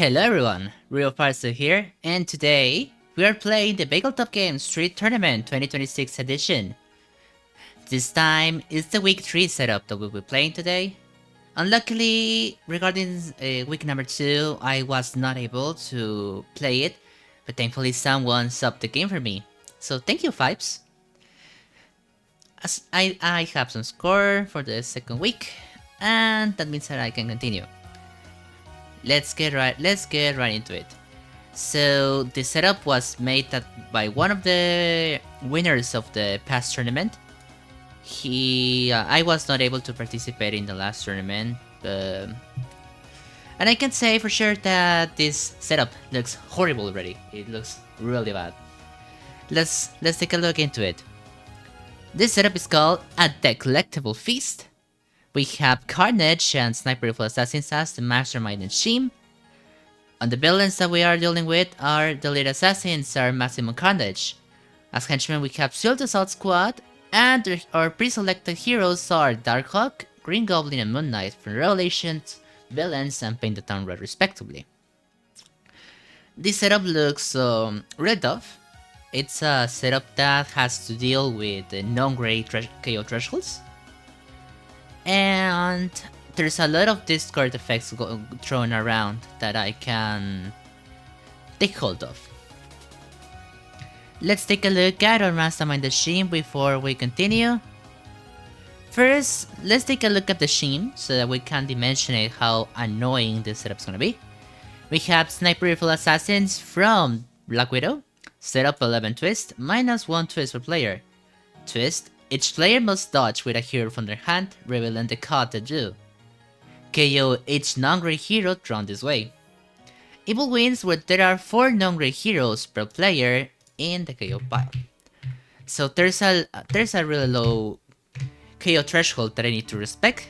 Hello everyone, Real Parso here, and today we are playing the Top Game Street Tournament 2026 edition. This time is the week 3 setup that we'll be playing today. Unluckily, regarding week number 2, I was not able to play it, but thankfully someone subbed the game for me. So thank you, Vibes. As I have some score for the second week, and that means that I can continue. Let's get right into it. So the setup was made by one of the winners of the past tournament. I was not able to participate in the last tournament, and I can say for sure that this setup looks horrible already. It looks really bad. Let's take a look into it. This setup is called a Deck-Lectable Feast. We have Carnage and Sniper Rifle Assassins as the Mastermind and Sheem. And the villains that we are dealing with are the lead assassins are Maximum Carnage. As henchmen we have Shield Assault Squad, and our pre-selected heroes are Darkhawk, Green Goblin and Moon Knight from Revelations, Villains and Paint the Town Red respectively. This setup looks really tough. It's a setup that has to deal with non-grey KO thresholds. And there's a lot of discard effects thrown around that I can take hold of. Let's take a look at our Mastermind the Sheem before we continue. First, let's take a look at the Sheem so that we can dimensionate how annoying this setup's gonna be. We have Sniper Rifle Assassins from Black Widow, setup 11 twist, -1 twist per player. Twist, each player must dodge with a hero from their hand, revealing the card they do. KO each non-grey hero drawn this way. Evil wins where there are 4 non-grey heroes per player in the KO pile. So there's a really low KO threshold that I need to respect,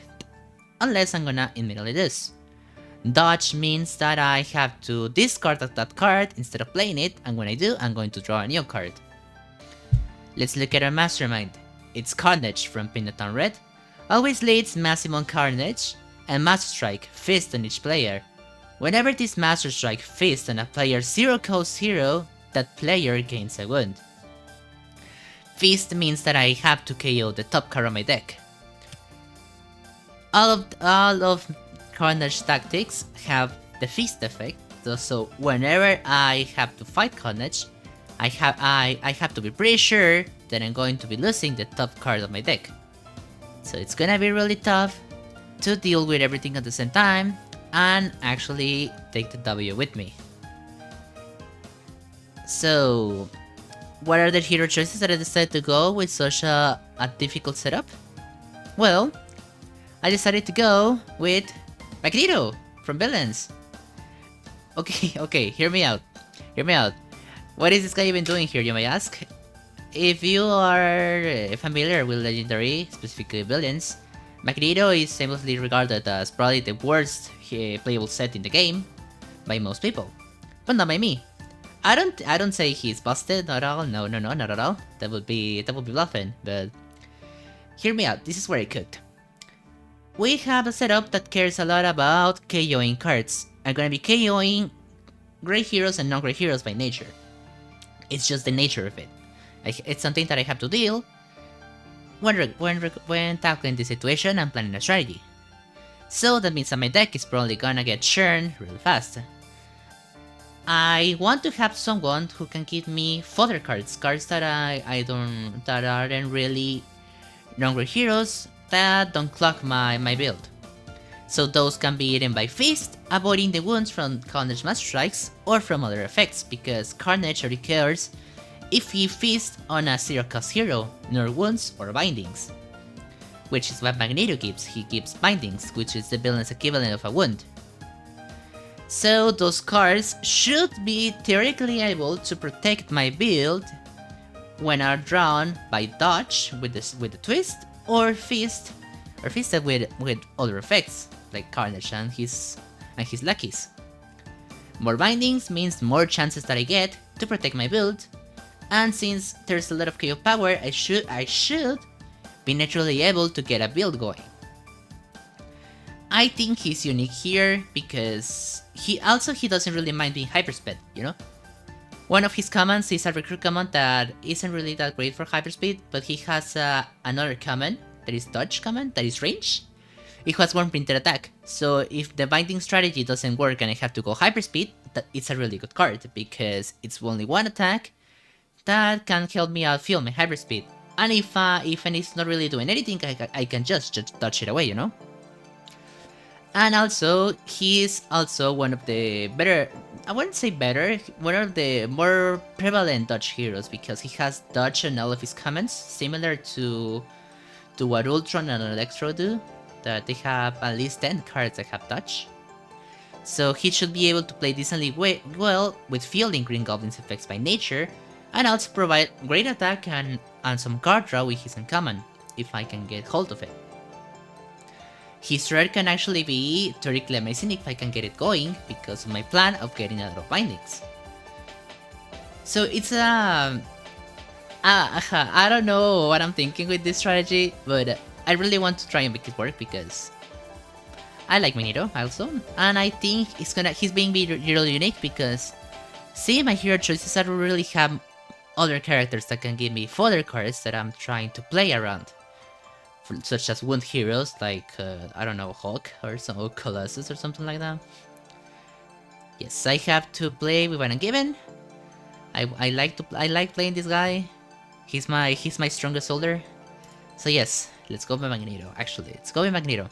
unless I'm gonna immediately this. Dodge means that I have to discard that card instead of playing it, and when I do, I'm going to draw a new card. Let's look at our Mastermind. It's Carnage from Paint the Town Red, always leads Maximum Carnage, and Master Strike Fist on each player. Whenever this Master Strike Fist on a player's 0-cost hero, that player gains a wound. Fist means that I have to KO the top card on my deck. All of Carnage tactics have the Fist effect, so whenever I have to fight Carnage, I have to be pretty sure that I'm going to be losing the top card of my deck. So it's gonna be really tough to deal with everything at the same time and actually take the W with me. So, what are the hero choices that I decided to go with such a difficult setup? Well, I decided to go with Magneto from Villains. Okay, hear me out. What is this guy even doing here, you may ask? If you are familiar with Legendary, specifically Villains, Magneto is famously regarded as probably the worst playable set in the game by most people, but not by me. I don't say he's busted at all. No, not at all. That would be bluffing. But hear me out. This is where I cooked. We have a setup that cares a lot about KOing cards. I'm gonna be KOing grey heroes and non-grey heroes by nature. It's just the nature of it. It's something that I have to deal when tackling the situation and planning a strategy. So that means that my deck is probably gonna get churned real fast. I want to have someone who can give me fodder cards that that aren't really non-grey heroes that don't clog my build. So those can be eaten by Fist, avoiding the wounds from Carnage Master Strikes or from other effects, because Carnage already cares if he feasts on a 0-cost hero, nor wounds or bindings. Which is what Magneto gives. He gives bindings, which is the villain's equivalent of a wound. So those cards should be theoretically able to protect my build when are drawn by dodge with the twist, or feasted with other effects like Carnage and his lackeys. More bindings means more chances that I get to protect my build, and since there's a lot of KO power, I should be naturally able to get a build going. I think he's unique here because he doesn't really mind being hypersped, you know? One of his commands is a recruit command that isn't really that great for hyperspeed, but he has another command that is dodge command that is range. It has one printed attack, so if the binding strategy doesn't work and I have to go hyperspeed, it's a really good card because it's only one attack that can help me outfield my hyperspeed. And if it's not really doing anything, I can just dodge it away, you know? And also, he's also one of the better, I wouldn't say better, one of the more prevalent dodge heroes because he has dodge on all of his commands, similar to what Ultron and Electro do, that they have at least 10 cards that have dodge. So he should be able to play decently well with fielding Green Goblin's effects by nature, and also provide great attack and some card draw with his uncommon, if I can get hold of it. His threat can actually be theoretically amazing if I can get it going, because of my plan of getting out of bindings. So it's I don't know what I'm thinking with this strategy, but I really want to try and make it work because I like Magneto also, and I think he's being really unique because see my hero choices, I don't really have other characters that can give me fodder cards that I'm trying to play around. Such as wound heroes like I don't know, Hulk or Colossus or something like that. Yes, I have to play with what I'm given. I like playing this guy. He's my strongest soldier. So yes, let's go with Magneto. Actually, let's go with Magneto.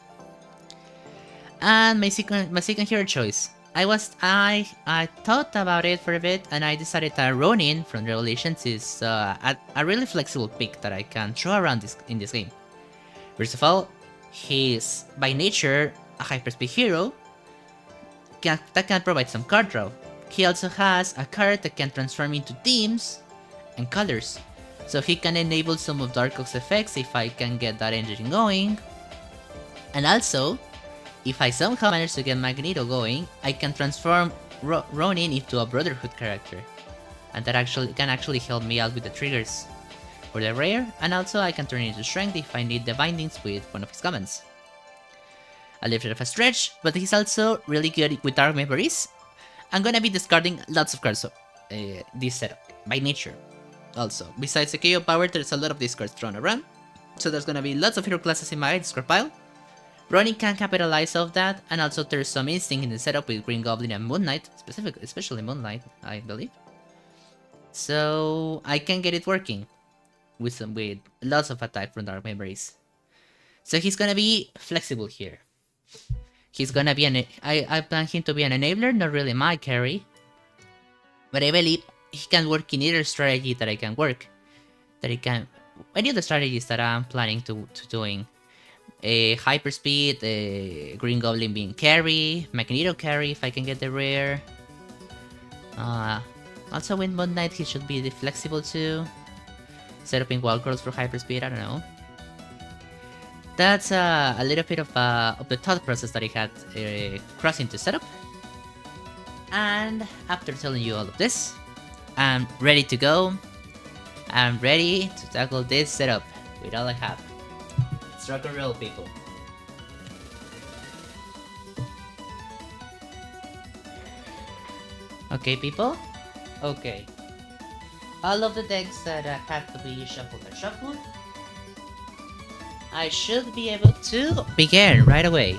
And my second hero choice. I thought about it for a bit, and I decided that Ronin from Revelations is a really flexible pick that I can throw around in this game. First of all, he's by nature a hyperspeed hero that can provide some card draw. He also has a card that can transform into themes and colors, so he can enable some of Darko's effects if I can get that engine going. And also, if I somehow manage to get Magneto going, I can transform Ronin into a Brotherhood character, and that can actually help me out with the triggers for the rare, and also I can turn it into strength if I need the bindings with one of his commands. A little bit of a stretch, but he's also really good with Dark Memories. I'm gonna be discarding lots of cards this setup, by nature. Also, besides the KO power, there's a lot of these cards thrown around, so there's gonna be lots of hero classes in my discard pile. Ronin can capitalize off that, and also there's some instinct in the setup with Green Goblin and Moon Knight, especially Moon Knight, I believe. So I can get it working with lots of attack from Dark Memories. So he's gonna be flexible here. He's gonna be I plan him to be an enabler, not really my carry. But I believe he can work in either strategy that I can work. Any of the strategies that I'm planning to doing. Hyperspeed, Green Goblin being carry, Magneto carry if I can get the rare. Also with Moon Knight he should be flexible too. Set up in Wild Girls for hyperspeed, I don't know. That's a little bit of the thought process that I had crossing to setup. And after telling you all of this, I'm ready to go. I'm ready to tackle this setup with all I have. Let's rock and roll, people. Okay, people? Okay. All of the decks that have to be shuffled are shuffled. I should be able to begin right away.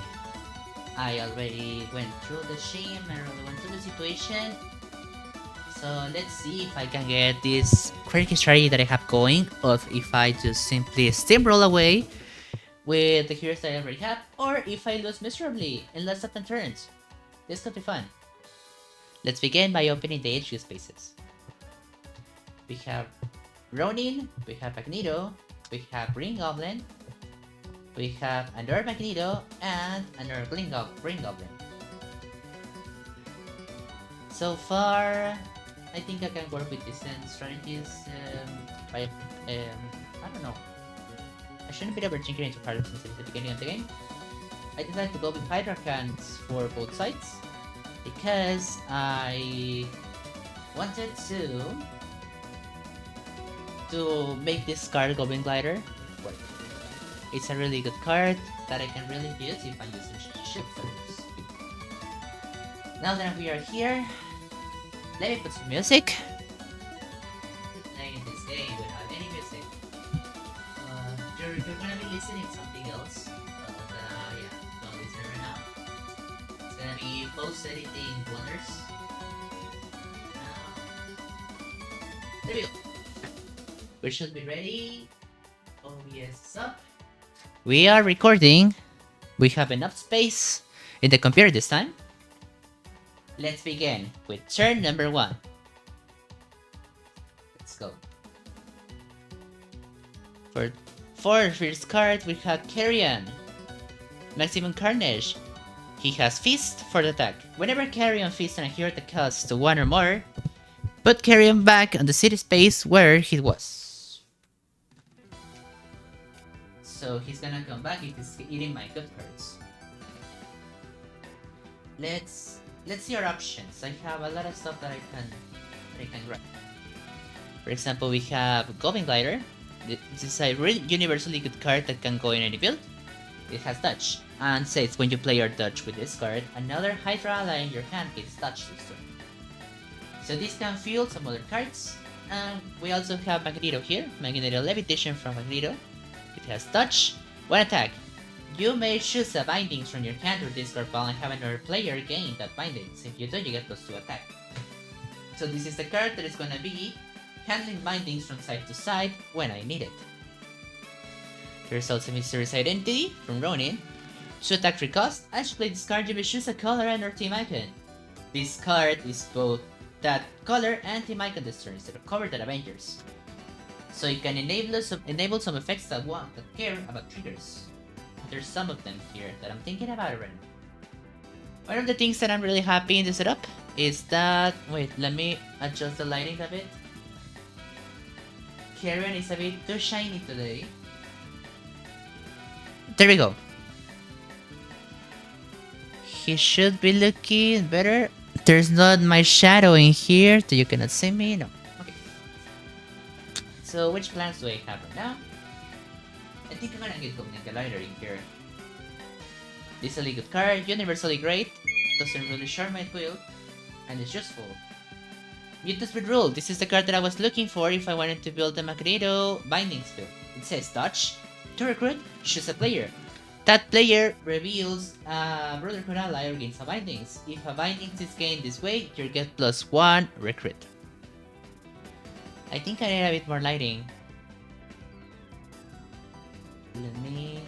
I already went through the shame, I already went through the situation. So let's see if I can get this crazy strategy that I have going, or if I just simply steamroll away with the heroes that I already have, or if I lose miserably in less than 10 turns. This could be fun. Let's begin by opening the HQ spaces. We have Ronin, we have Magneto, we have Green Goblin, we have another Magneto, and another Green Goblin. So far, I think I can work with decent strategies. I don't know. I shouldn't be overthinking into cards since it's the beginning of the game. I decided to go with Hydra cans for both sides because I wanted to make this card Goblin Glider work. It's a really good card that I can really use if I'm using shifters. Now that we are here, let me put some music. Playing this game without any music. You're gonna be listening to something else. Yeah, don't listen right now. It's gonna be post-editing wonders. There we go. We should be ready. OBS is up. We are recording. We have enough space in the computer this time. Let's begin with turn number 1. Let's go. For first card, we have Carrion. Maximum Carnage. He has Feast for the attack. Whenever Carrion feasts on a hero that costs 1 or more, put Carrion back on the city space where he was. So he's gonna come back if he's eating my good cards. Let's see our options. I have a lot of stuff that I can grab. For example, we have Goblin Glider. This is a really universally good card that can go in any build. It has Dodge, and says when you play your Dodge with this card, another Hydra ally in your hand gets Dodge this turn. So this can fuel some other cards. And we also have Magneto here. Magneto Levitation from Magneto. It has Dodge. 1 attack. You may choose a Bindings from your hand or discard pile and have another player gain that Bindings. If you do, you get +2 attack. So this is the card that is gonna be handling Bindings from side to side when I need it. There's also Mysterious Identity from Ronin. 2 attack free cost. As you play this card, you may choose a color and or team icon. This card is both that color and team icon this turn instead of covered at Avengers. So you can enable some effects that care about triggers. There's some of them here that I'm thinking about right now. One of the things that I'm really happy in the setup is that... Wait, let me adjust the lighting a bit. Carrion is a bit too shiny today. There we go. He should be looking better. There's not my shadow in here, so you cannot see me. No. Okay. So which plans do I have right now? I think I'm gonna get Goblin Glider in here. This is a really good card, universally great, doesn't really share my build, and it's useful. Mutant Speed Rule. This is the card that I was looking for if I wanted to build the Magneto Bindings build. It says Dodge. To recruit, choose a player. That player reveals a Brotherhood ally or gains a Bindings. If a Bindings is gained this way, you get +1 recruit. I think I need a bit more lighting. Let me...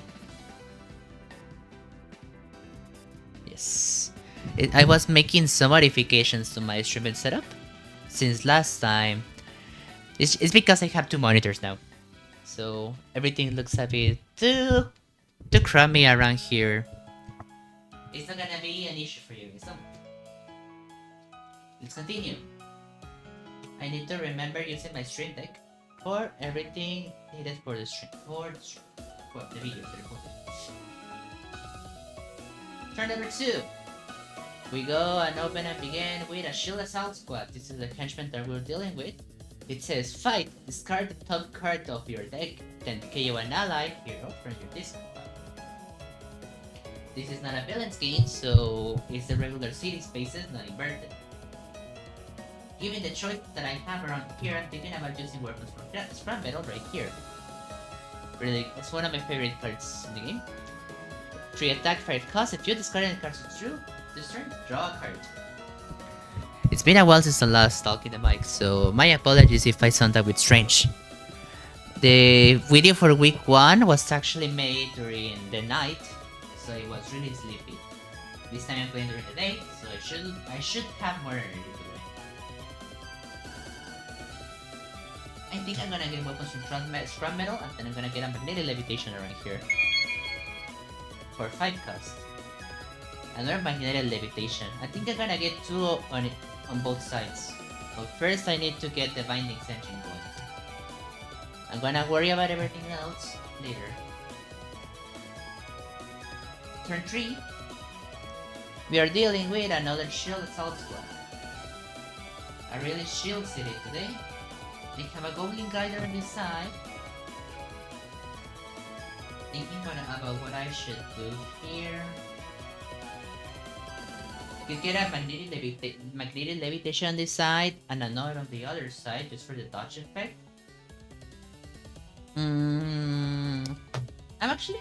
Yes. I was making some modifications to my streaming setup since last time. It's because I have 2 monitors now. So everything looks a bit too crummy around here. It's not gonna be an issue for you, is it? Let's continue. I need to remember using my stream deck for everything needed for the stream. For the video, the recording. Turn number 2. We go and open and begin with a Shield Assault Squad. This is the henchman that we're dealing with. It says fight, discard the top card of your deck, then KO an ally hero from your discard pile. This is not a villain's game, so it's the regular city spaces, not inverted. Given the choice that I have around here, I'm thinking about using weapons from scrap metal right here. Really, it's one of my favorite cards in the game. 3 attack, 5 cost. If you discard any cards through this turn, draw a card. It's been a while since the last talk in the mic, so my apologies if I sound a bit strange. The video for week 1 was actually made during the night, so it was really sleepy. This time I'm playing during the day, so I should have more energy today. I think I'm gonna get weapons from scrap metal, and then I'm gonna get a magnetic levitation around here. For 5 cost. Another magnetic levitation. I think I'm gonna get 2 on both sides. But first I need to get the Bindings engine going. I'm gonna worry about everything else later. Turn 3. We are dealing with another Shield Assault Squad. A really shield city today. They have a Goblin Glider on this side. Thinking about what I should do here. You get a magnetic levitation on this side and another on the other side just for the dodge effect.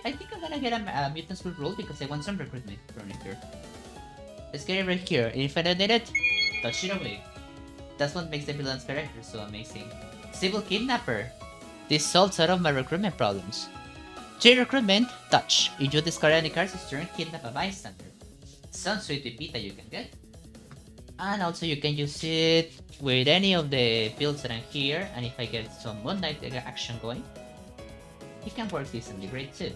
I think I'm gonna get a mutant school rule because I want some recruitment from here. Let's get it right here. And if I don't need it, touch it away. That's what makes the villain's character so amazing. Civil Kidnapper. This solves all of my recruitment problems. J recruitment, touch. If you discard any cards this turn, kidnap a bystander. Some sweet repeat that you can get. And also you can use it with any of the builds that I'm here, and if I get some Moon Knight action going, it can work decently great too.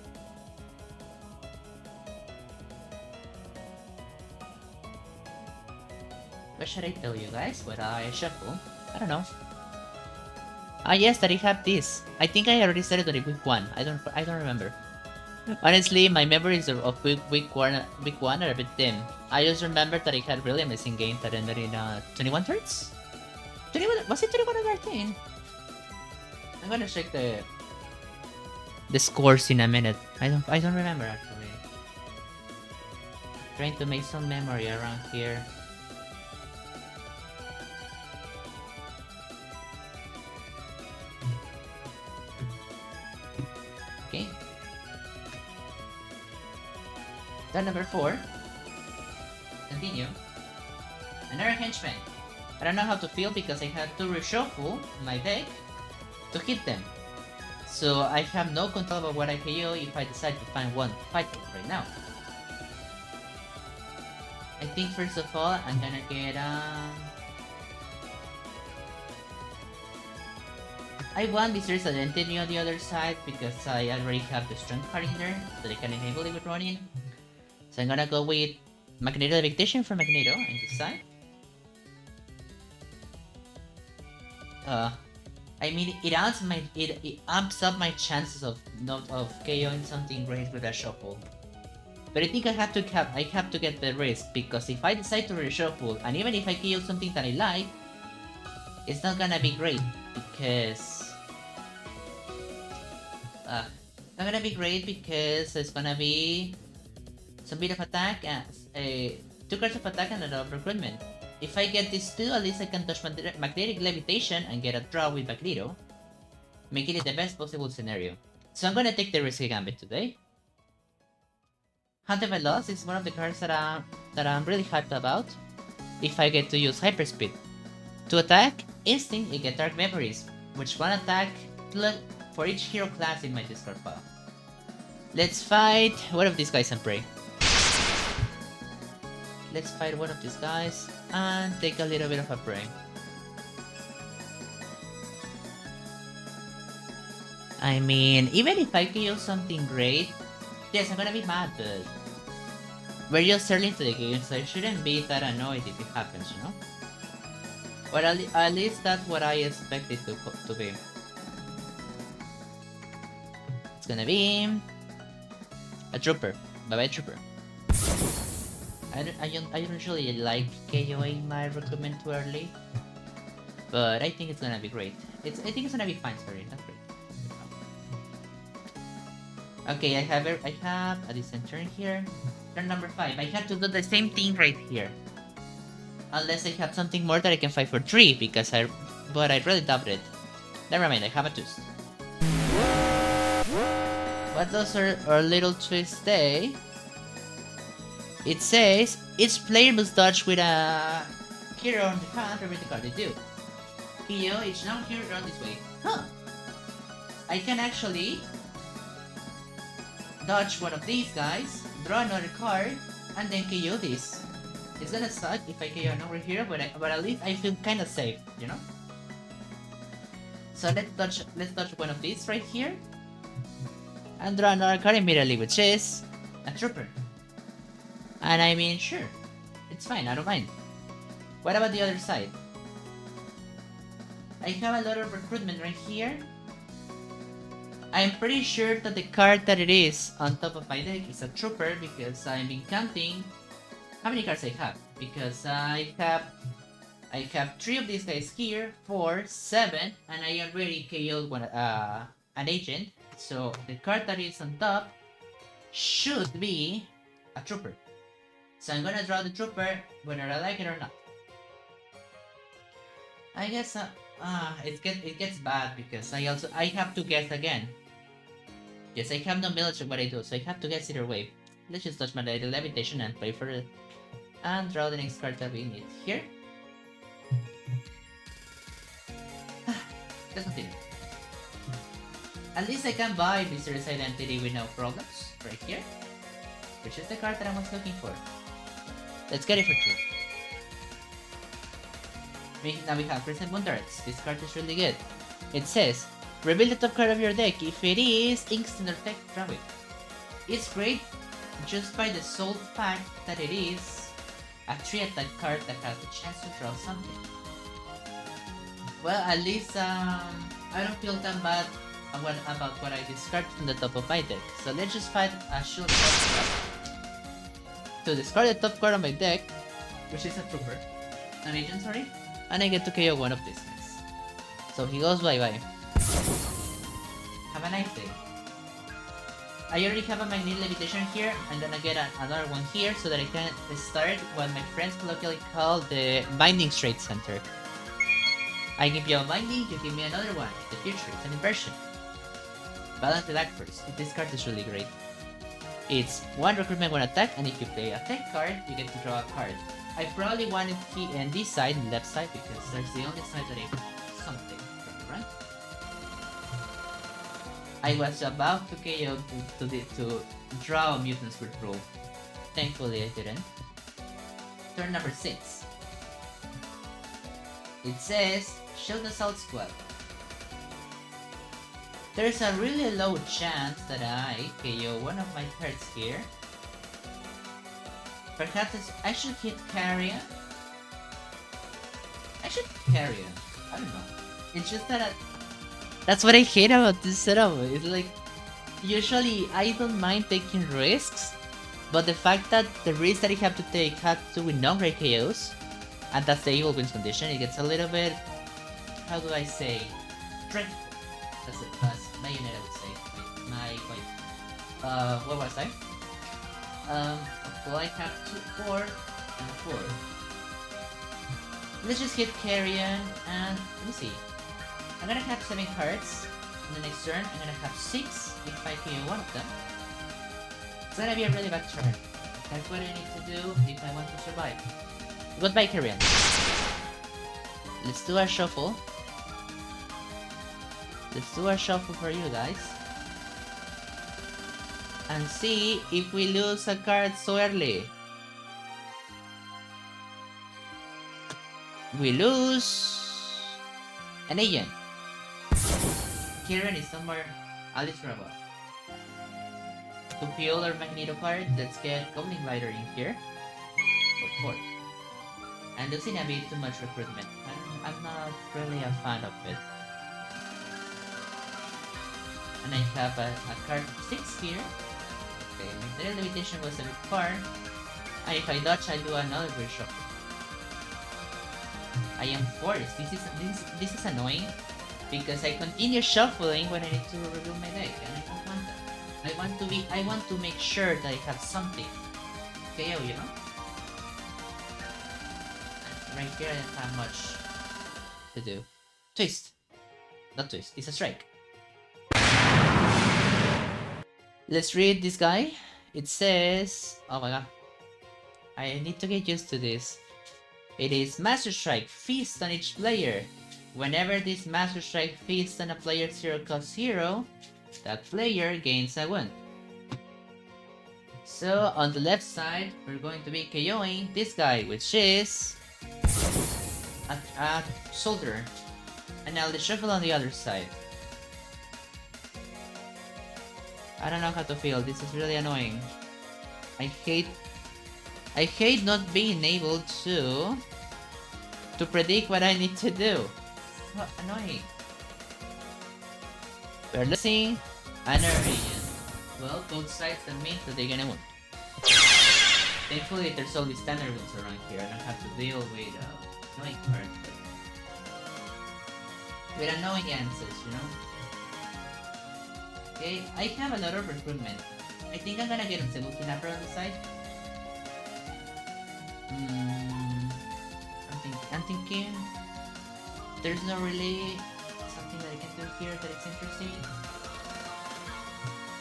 What should I tell you guys? What I shuffle? I don't know. Ah yes, that I have this. I think I already said it on week 1. I don't remember. Honestly, my memories of week one are a bit dim. I just remember that I had really amazing game that ended in 21 turns? 21, was it 21 or 13? I'm gonna check the scores in a minute. I don't remember actually. Trying to make some memory around here. Okay. Turn number 4. Continue. Another henchman. I don't know how to feel because I had to reshuffle my deck to hit them. So I have no control over what I KO if I decide to find one fight right now. I think first of all I'm gonna get I want Mysterious Identity on the other side because I already have the strength card in there that I can enable it with running. So I'm gonna go with Magneto Levitation for Magneto on this side. I mean, it amps up my chances of KOing something great with a shuffle. But I think I have to get the risk because if I decide to reshuffle and even if I KO something that I like, it's not gonna be great because it's gonna be some bit of attack and 2 cards of attack and a lot of recruitment. If I get these 2, at least I can touch Magnetic Levitation and get a draw with Magneto, making it the best possible scenario. So I'm gonna take the risky gambit today. Hunted by Loss is one of the cards that I'm really hyped about. If I get to use Hyperspeed. To attack, instinct, you get Dark Memories, which one attack for each hero class in my discard pile. Let's fight one of these guys and pray. Let's fight one of these guys and take a little bit of a break. I mean, even if I KO something great, yes, I'm gonna be mad, but we're just early into the game, so I shouldn't be that annoyed if it happens, you know? But at least that's what I expect it to be. It's gonna be a Trooper. Bye-bye, Trooper. I don't usually like KOing my recruitment too early, but I think it's gonna be great. I think it's gonna be fine. Sorry, not great. Okay, I have a decent turn here. Turn number 5. I have to do the same thing right here, unless I have something more that I can fight for 3 because I really doubt it. Never mind, I have a twist. What does our little twist say? It says, each player must dodge with a hero on the hand every card they do. KO each non-hero drawn this way. Huh! I can actually dodge one of these guys, draw another card, and then KO this. It's gonna suck if I KO another hero, but at least I feel kinda safe, you know? So let's dodge one of these right here, and draw another card immediately, which is a Trooper. And I mean, sure, it's fine, I don't mind. What about the other side? I have a lot of recruitment right here. I'm pretty sure that the card that it is on top of my deck is a Trooper because I've been counting how many cards I have. Because I have 3 of these guys here, 4, 7, and I already KO'd an agent. So the card that is on top should be a Trooper. So I'm gonna draw the trooper whether I like it or not. I guess it gets bad because I have to guess again. Yes, I have no military what I do, so I have to guess either way. Let's just touch my levitation and play for it. And draw the next card that we need here. Let's continue. At least I can buy Visitor's Identity with no problems, right here. Which is the card that I was looking for. Let's get it for true. Now we have Crescent Moon Darts. This card is really good. It says, reveal the top card of your deck. If it is instant or tech, draw it. It's great just by the sole fact that it is a 3-attack card that has the chance to draw something. Well, at least I don't feel that bad about what I discard from the top of my deck. So let's just fight a shield to discard the top card of my deck, which is a trooper, an agent, sorry, and I get to KO one of these guys. So he goes bye-bye. Have a nice day. I already have a Magnet Levitation here. I'm gonna get another one here so that I can start what my friends colloquially call the Binding Straight Center. I give you a binding, you give me another one. In the future, it's an inversion. Balance the deck first. This card is really great. It's 1 recruitment, 1 attack, and if you play a tech card, you get to draw a card. I probably wanted on this side, left side, because there's the only side that I have something from the front. I was about to KO to draw a Mutant's Spirit Rule. Thankfully I didn't. Turn number 6. It says, Shield Assault Squad. There's a really low chance that I KO one of my cards here. Perhaps I should hit Carrion. I should Carrion. I don't know. It's just that that's what I hate about this setup. It's like, usually I don't mind taking risks, but the fact that the risk that I have to take has to do with non-rare KOs, and that's the evil wins condition, it gets a little bit, how do I say, dreadful. That's it, that's Mayonnaise I would say. What was I? Well, I have 2, 4, and 4. Let's just hit Carrion, and let me see. I'm gonna have 7 cards in the next turn. I'm gonna have 6 if I KO one of them. It's gonna be a really bad turn. That's what I need to do if I want to survive. Goodbye, Carrion. Let's do a shuffle. Let's do a shuffle for you guys. And see if we lose a card so early. We lose an agent. Kieran is somewhere a little above. To peel our Magneto card, let's get Goblin Glider in here. For 4. And losing a bit too much recruitment. I'm not really a fan of it. And I have a card 6 here. Okay, my Levitation was a bit far. And if I dodge, I do another reshuffle. I am forced. This is annoying because I continue shuffling when I need to reveal my deck, and I don't want that. I want to make sure that I have something. KO, you know? Right here, I don't have much to do. Twist. Not twist. It's a strike. Let's read this guy. It says, oh my god, I need to get used to this. It is Master Strike, feast on each player. Whenever this Master Strike feasts on a player's 0-cost hero, that player gains a wound. So on the left side, we're going to be KOing this guy, which is a soldier. And now let's shuffle on the other side. I don't know how to feel. This is really annoying. I hate not being able to predict what I need to do. So annoying. We're losing another agent. Well, both sides admit that they're gonna win. Thankfully, there's only standard ones around here. I don't have to deal with annoying cards. With annoying answers, you know? Okay, I have a lot of recruitment. I think I'm gonna get a Cebu Kidnapper on the side. Mm, I'm thinking there's not really something that I can do here that is interesting.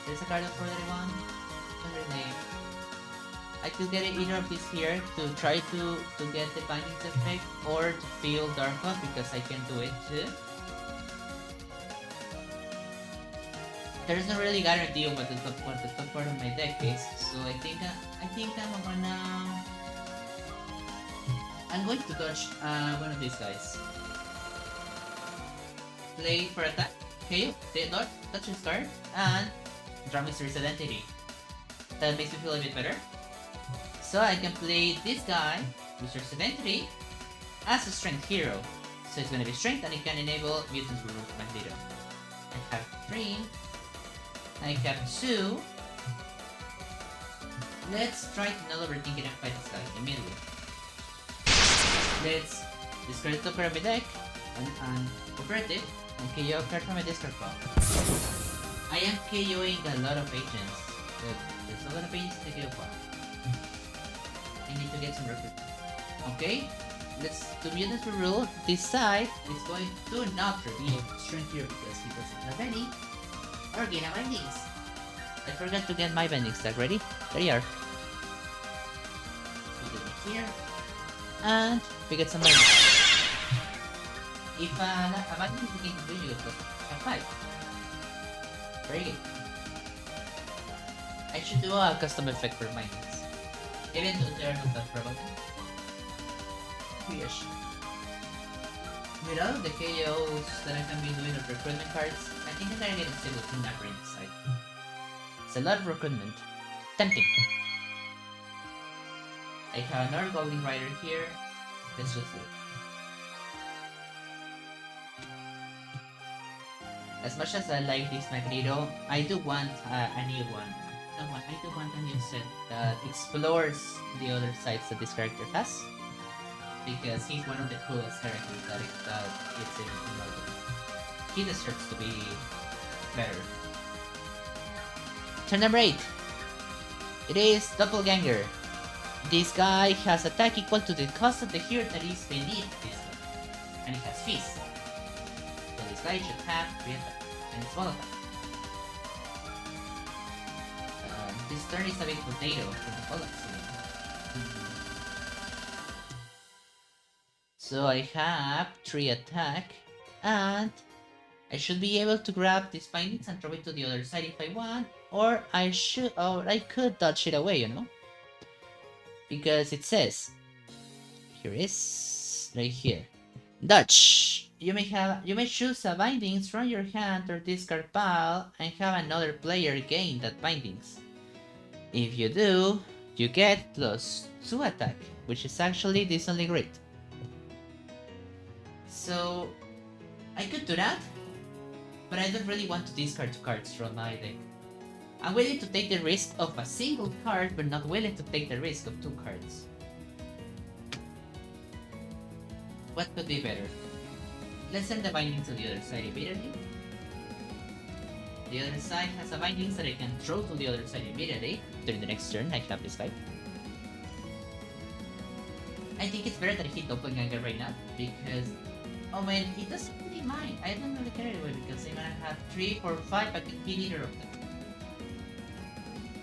There's a card of 431. Not really. I could get either of these here to try to get the bindings effect or to feel Dark Cloud because I can do it too. There's no really guarantee of what the top part of my deck is, so I think I'm going to dodge one of these guys. Play for attack. Okay, dodge his card and draw Mystery's Identity. That makes me feel a bit better. So I can play this guy, Mystery's Identity, as a strength hero. So it's gonna be strength and it can enable Mutant's Rule Magneto. I have 3. I have 2. Let's try to not overthink it and fight this guy immediately. Let's discard the top card of my deck and convert it and KO a card from my discard pile. I am KOing a lot of agents, but there's a lot of agents to KO for. I need to get some recruit. Okay, let's do Mutants Rule. This side is going to not reveal strength here because he doesn't have any. Or gain a bindings. I forgot to get my bindings stack ready. There you are. Put it here. And we get some bindings. If a binding is again to you, have 5. Very good. I should do a custom effect for bindings. Even though they are not that prevalent. Yes. With all of the KOs that I can be doing of recruitment cards, I think I'm gonna get a single team macro inside. It's a lot of recruitment. Tempting. I have another Goblin Rider here. Let's just do it. As much as I like this Magneto, I do want a new one. I do want a new set that explores the other sides that this character has. Because he's one of the coolest characters that it's in Marvel. He deserves to be better. Turn number 8. It is Doppelganger. This guy has attack equal to the cost of the hero that is beneath this one. And it has feast. So this guy should have 3 attack. And it's 1 attack. This turn is a big potato for the bullets. So I have 3 attack, and I should be able to grab these bindings and throw it to the other side if I want, or I could dodge it away, you know? Because it says, here is, right here, dodge. You may choose a bindings from your hand or discard pile and have another player gain that bindings. If you do, you get +2 attack, which is actually decently great. So, I could do that, but I don't really want to discard 2 cards from my deck. I'm willing to take the risk of a single card, but not willing to take the risk of 2 cards. What could be better? Let's send the binding to the other side immediately. The other side has a bindings that I can throw to the other side immediately. During the next turn, I have this guy. I think it's better that I hit Doppelganger right now, because oh man, he doesn't really mind. I don't really care anyway because I'm gonna have 3, 4, 5. I can hit either of them.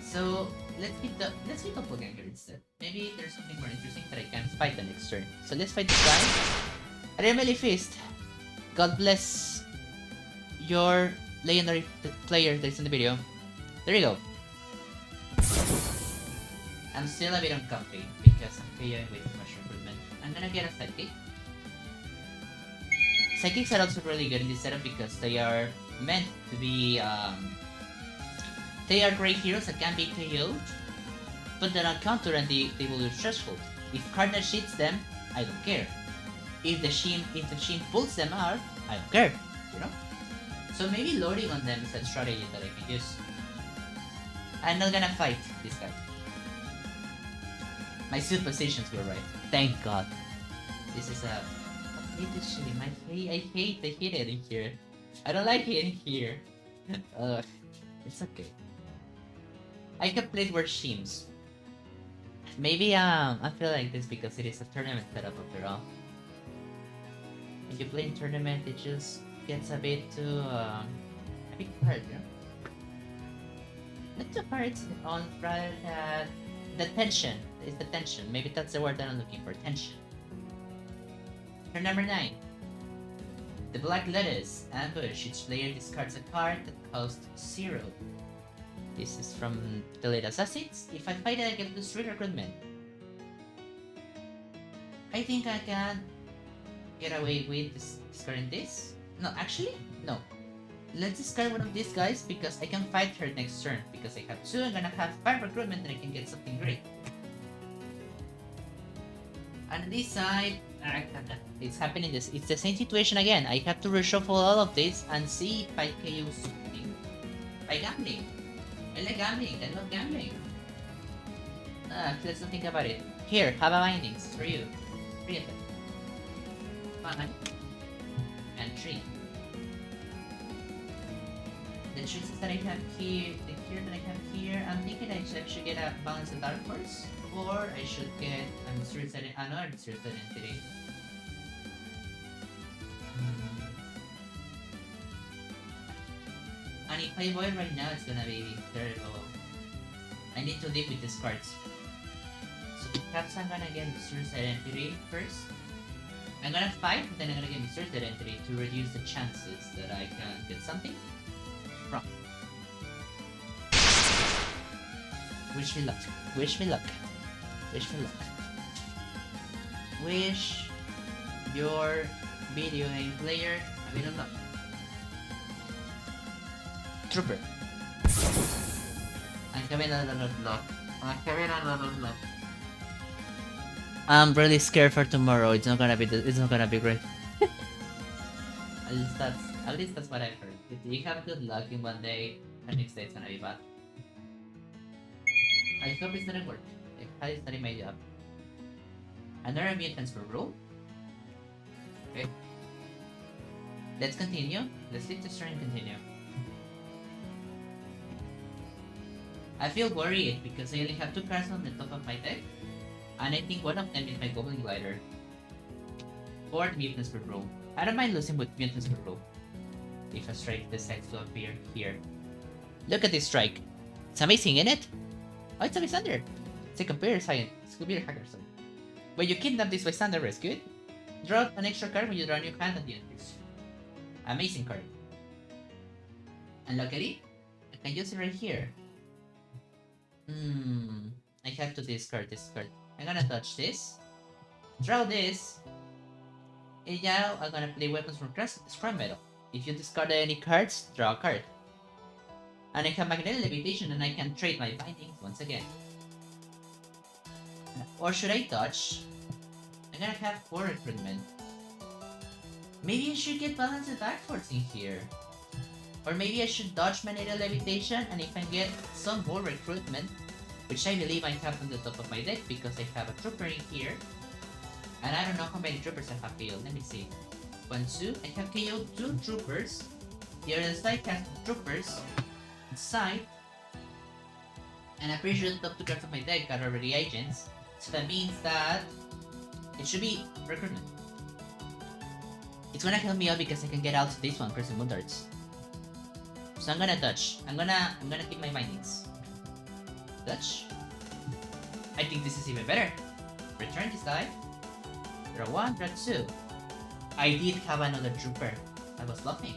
So let's hit Doppelganger instead. Maybe there's something more interesting that I can fight the next turn. So let's fight this guy. Remedy Fist. God bless your legendary player that's in the video. There you go. I'm still a bit uncomfy because I'm KOing with too much recruitment. I'm gonna get a sidekick. Sidekicks are also really good in this setup because they are meant to be they are great heroes that can be KO'd, but they're not counter and they will lose threshold. If Carnage hits them, I don't care. If the Sheen pulls them out, I don't care, you know? So maybe loading on them is a strategy that I can use. I'm not gonna fight this guy. My suppositions were right. Thank God. This is a... I hate this stream. I hate the hitting here. I don't like hitting here. Ugh. It's okay. I can play worse teams. Maybe I feel like this because it is a tournament setup after all. When you play in tournament, it just gets a bit hard, you know? Not too hard on rather that the tension. It's the tension. Maybe that's the word that I'm looking for. Tension. Turn number 9. The Black Lettuce Ambush. Each player discards a card that costs 0. This is from the late Assassins. If I fight it, I get lose 3 recruitment. I think I can get away with discarding this. No, actually, no. Let's discard one of these guys because I can fight her next turn. Because I have 2, I'm gonna have 5 recruitment and I can get something great. On this side, it's happening. It's the same situation again. I have to reshuffle all of this and see if I KO something by gambling. I like gambling. I love gambling. Let's not think about it. Here, have a bindings for you. 3 of them. 1 and 3. The choices that I have here, the gear that I have here, I'm thinking I should get a Balance of Dark Horse, or I should get a Mysterious another Mysterious Identity. And if I avoid right now, it's gonna be terrible. I need to deal with these cards. So perhaps I'm gonna get Mysterious Identity first. I'm gonna fight, then I'm gonna get Mysterious Identity to reduce the chances that I can get something. Wrong. Wish me luck. Wish me luck. Wish me luck. Wish your video game player a bit of luck. Trooper. I'm having a lot of luck. I'm having a lot of luck. I'm really scared for tomorrow. It's not gonna be great. At least that's what I've heard. If you have good luck in one day, the next day it's gonna be bad. I hope it's gonna work. I highly study my job. Another mutants for rule. Okay. Let's continue. Let's leave this turn and continue. I feel worried because I only have 2 cards on the top of my deck. And I think one of them is my Goblin Glider. Or the Mutants for rule. I don't mind losing with Mutants for rule. If a strike decides to appear here. Look at this strike. It's amazing, isn't it? Oh, it's a Lysander. It's a computer science. It's a computer hacker, sorry. When you kidnap this Lysander, rescue it. Draw an extra card when you draw a new hand at the end of this. Amazing card. And luckily, I can use it right here. I have to discard this card. I'm gonna touch this. Draw this. And now I'm gonna play weapons from Scrap Metal. If you discard any cards, draw a card. And I have Magnetic Levitation and I can trade my bindings once again. Or should I touch? I'm gonna have 4 recruitment. Maybe I should get Balance and Backwards in here. Or maybe I should dodge Magnetic Levitation and if I get some more recruitment, which I believe I have on the top of my deck because I have a Trooper in here. And I don't know how many Troopers I have KO'd. Let me see. 1, 2. I have KO'd 2 Troopers. The other side has Troopers inside. And I'm pretty sure the top 2 cards of my deck are already agents. So that means that it should be recruitment. It's gonna help me out because I can get out this one, Crimson Moon Darts. So I'm gonna touch. I'm gonna keep my bindings. Touch. I think this is even better. Return this die. Draw 1, draw 2. I did have another Trooper. I was bluffing.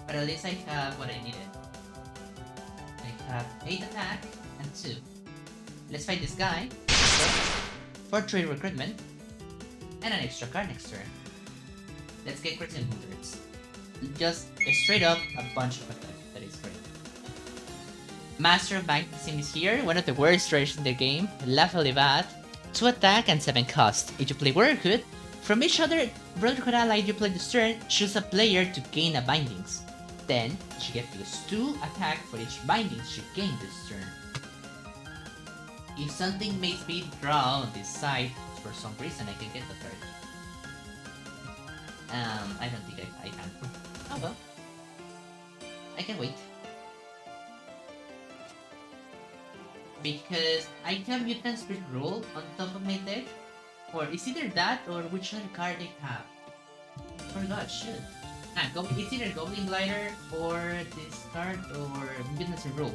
But at least I have what I needed. I have 8 attack and 2. Let's fight this guy. For 3 recruitment. And an extra card next turn. Let's get Crimson Moon Darts. Just straight up a bunch of attack. That is great. Master of Magnetism is here, one of the worst rares in the game, laughably bad. 2 attack and 7 cost. If you play Brotherhood, from each other Brotherhood ally you play this turn, choose a player to gain a bindings. Then, you get +2 attack for each bindings you gain this turn. If something makes me draw on this side, for some reason I can get the card. I don't think I can. Oh well. I can wait. because I have Mutant Spirit Roll on top of my deck, or it's either that or which other card I have. Forgot, shit. It's either Goblin Glider or this card or Mutant Spirit Roll.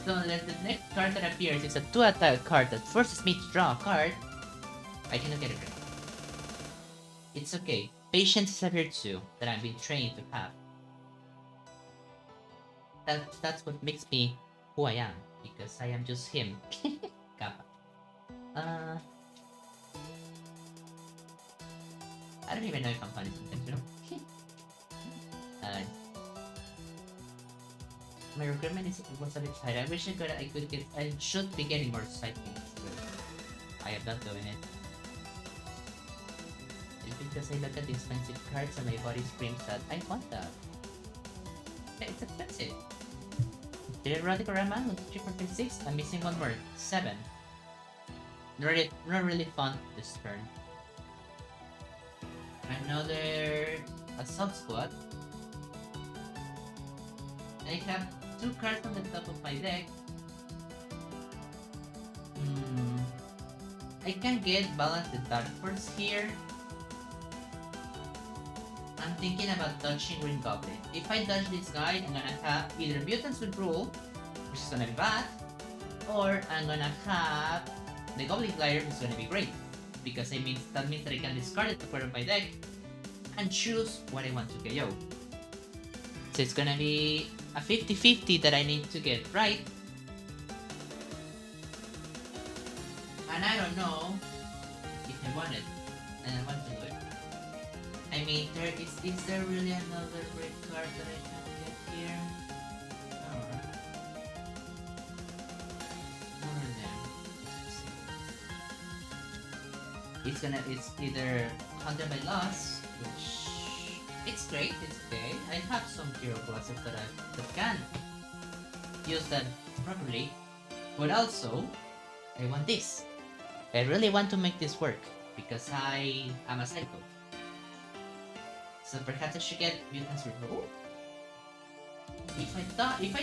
So unless the next card that appears is a 2-attack card that forces me to draw a card, I cannot get it right. It's okay. Patience is a virtue that I've been trained to have. That's what makes me who I am, because I am just him. Kappa. I don't even know if I'm funny sometimes, you know? My recruitment was a bit tight. I wish I should be getting more side things, but I am not doing it. It's because I look at the expensive cards and my body screams that I want that. It's expensive. The Radical Rama on 3.56. I'm missing one more. 7. Not really fun this turn. Another Assault Squad. I have 2 cards on the top of my deck. I can get Balance the Dark Force here. I'm thinking about dodging Green Goblin. If I dodge this guy, I'm gonna have either Mutants with Rule, which is gonna be bad, or I'm gonna have the Goblin Glider, which is gonna be great. Because that means that I can discard it to part of my deck and choose what I want to KO. So it's gonna be a 50-50 that I need to get right. And I don't know if I want it, and I want to do it. I mean, is there really another great card that I can get here? No. None of them. It's either Hunter by Loss, which it's great, it's okay. I have some hero classes that can use that properly, but also I want this. I really want to make this work because I am a psycho. So perhaps I should get Mutants with Rule. If I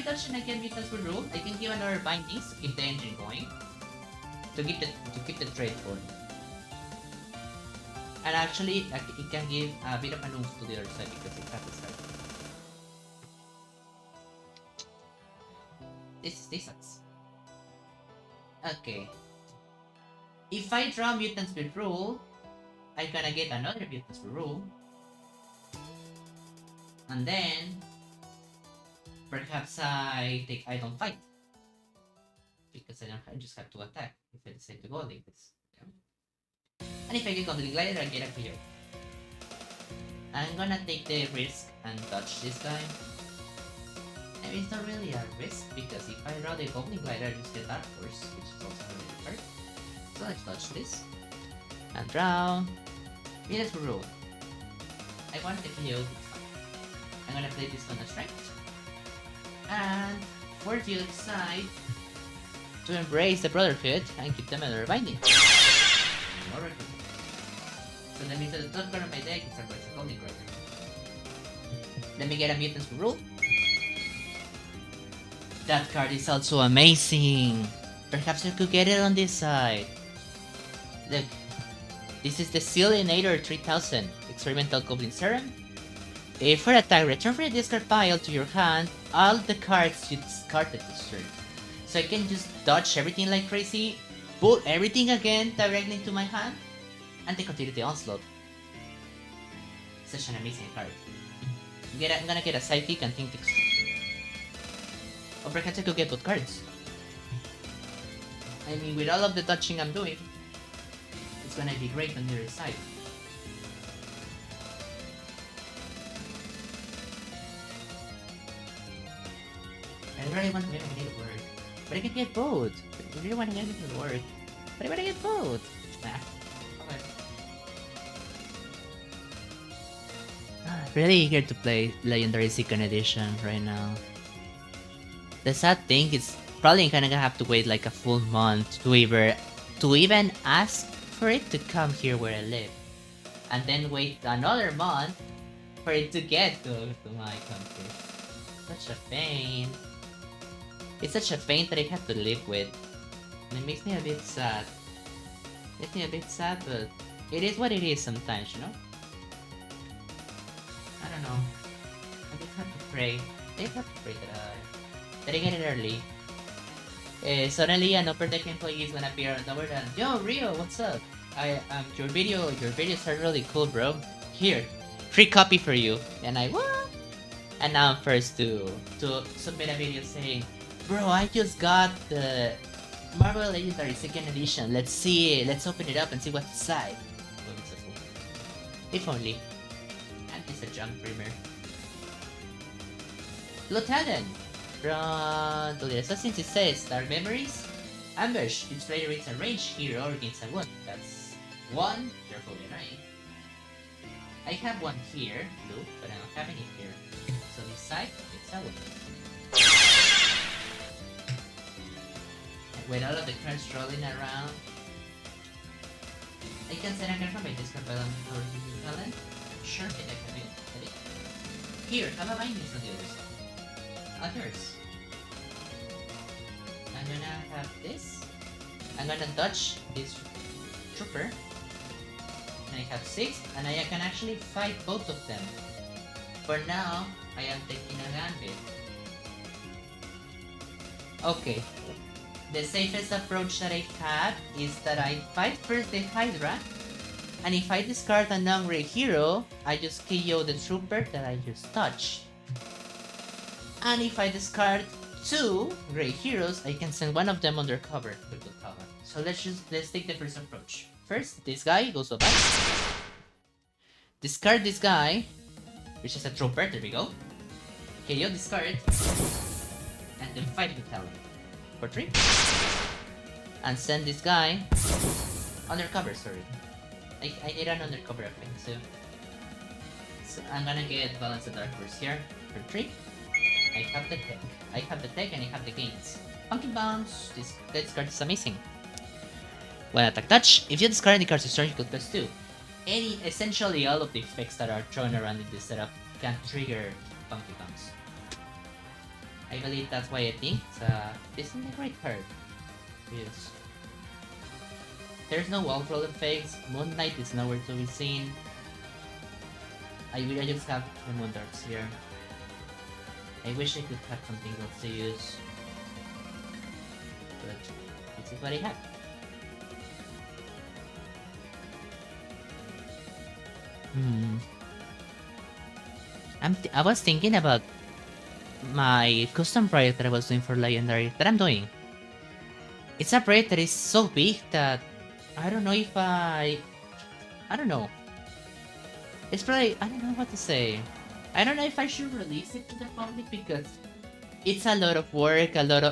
dodge and I get Mutants with Rule, I can give another Bindings to keep the engine going, to keep the trade going. And actually, it can give a bit of an oomph to the other side because it has this card. This sucks. Okay. If I draw Mutants with Rule, I'm gonna get another Mutants with Rule. And then perhaps I don't fight. Because I just have to attack if I decide to go like this. Yeah. And if I get Goblin Glider, I get a KO. I'm gonna take the risk and touch this guy. I mean, it's not really a risk because if I draw the Goblin Glider, I just get Dark Force, which is also really hard. So let's touch this. And draw. Mutants with Rule. I want the KO. I'm gonna play this on a strength. And for the other side, to embrace the Brotherhood and keep them under binding. So that means that the top card of my deck is a Goblin Glider. Let me get a Mutants with Rule. That card is also amazing. Perhaps I could get it on this side. Look, this is the Sealinator 3000 Experimental Goblin Serum. For attack, return from the discard pile to your hand all the cards you discarded this turn. So I can just dodge everything like crazy, pull everything again directly into my hand, and then continue the onslaught. Such an amazing card. I'm gonna get a Psychic and Think Extra. Or perhaps I could get both cards. I mean, with all of the dodging I'm doing, it's gonna be great on the other side. I really want to make it work, but I can get both. I really want to make it work, but I want to get both. Nah. Okay. Really eager to play Legendary Second Edition right now. The sad thing is probably gonna have to wait like a full month to even ask for it to come here where I live, and then wait another month for it to get to my country. Such a pain. It's such a pain that I have to live with. And it makes me a bit sad. Makes me a bit sad, but it is what it is sometimes, you know? I don't know. I just have to pray. I just have to pray that I get it early. Suddenly an upper deck employee is gonna appear on the word and yo Rio, what's up? Your videos are really cool, bro. Here, free copy for you. And I what? And now I'm first to submit a video saying, bro, I just got the Marvel Legendary Second Edition. Let's see it. Let's open it up and see what's inside. That would be so cool. If only. And it's a junk primer. Lieutenant! From the Assassin's it says, Dark Memories? Ambush. Each player reads a range hero or gains a wound. That's one. Careful, annoying. I have one here, blue, but I don't have any here. So this side, it's a wound. With all of the cards rolling around, I can send a card from my discard pile for talent. Sure, I can do it. Here, have a bindings on the other side. Others. I'm gonna have this. I'm gonna dodge this trooper. And I have 6, and I can actually fight both of them. For now, I am taking a gambit. Okay. The safest approach that I have is that I fight first the Hydra, and if I discard a non-grey hero, I just KO the trooper that I just touched. And if I discard 2 grey heroes, I can send one of them undercover with the cover. So let's take the first approach. First, this guy goes bye. Discard this guy, which is a trooper. There we go. KO discard, and then fight the talent for 3. And send this guy undercover. Sorry, I need an undercover effect. So I'm gonna get Balance of Dark Force here for 3. I have the tech. I have the tech and I have the gains. Funky Bounce. This card is amazing. When attack touch, if you discard any cards you start, you could plus 2. Essentially all of the effects that are thrown around in this setup can trigger Funky Bounce. I believe that's why I think this is a great card. Yes. There's no wall roll effects. Moon Knight is nowhere to be seen. I just have the Moon Darts here. I wish I could have something else to use, but this is what I have. I was thinking about my custom project that I was doing for Legendary, that I'm doing. It's a project that is so big that I don't know if I don't know. It's probably, I don't know what to say. I don't know if I should release it to the public because it's a lot of work, not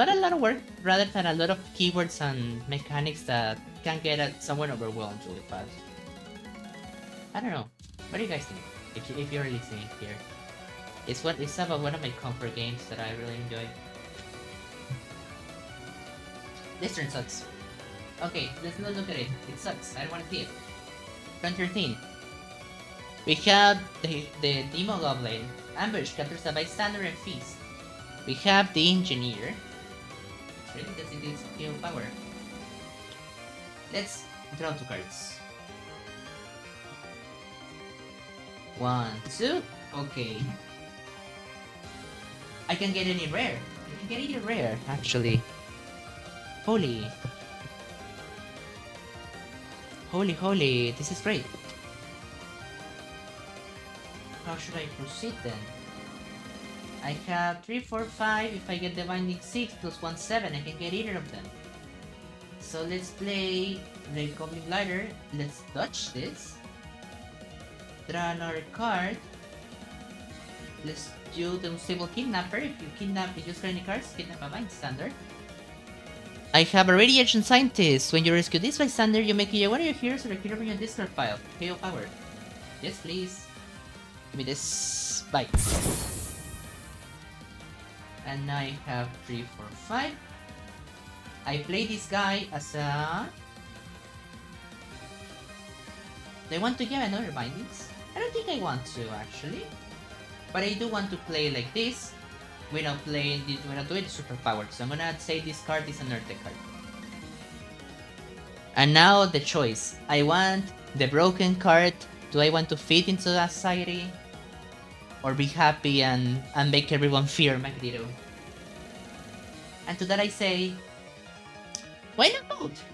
a lot of work, rather than a lot of keywords and mechanics that can get someone overwhelmed really fast. I don't know. What do you guys think? If you're listening here, it's about one of my comfort games that I really enjoy. This turn sucks. Okay, let's not look at it. It sucks. I don't want to see it. Turn 13. We have the Demo Goblin. Ambush captures a bystander and feast. We have the Engineer. Really, because it is skill power. Let's draw 2 cards. 1, 2. Okay. I can get any rare. I can get any rare, actually. Holy. Holy. This is great. How should I proceed then? I have 3, 4, 5. If I get the Binding 6 plus 1, 7, I can get either of them. So let's play the Goblin Glider. Let's dodge this. Draw another card. Let's do the Unstable Kidnapper. If you use any cards, kidnap a bystander. I have a Radiation Scientist. When you rescue this bystander, you make either one of your heroes or a hero from your discard pile. KO power. Yes, please. Give me this. Bye. And now I have 3, 4, 5. I play this guy as a... Do I want to give another Bindings? I don't think I want to, actually. But I do want to play like this. without doing the superpower. So I'm gonna say this card is an Earth card. And now the choice. I want the broken card. Do I want to fit into that society? Or be happy and make everyone fear Magneto? And to that I say, why not both?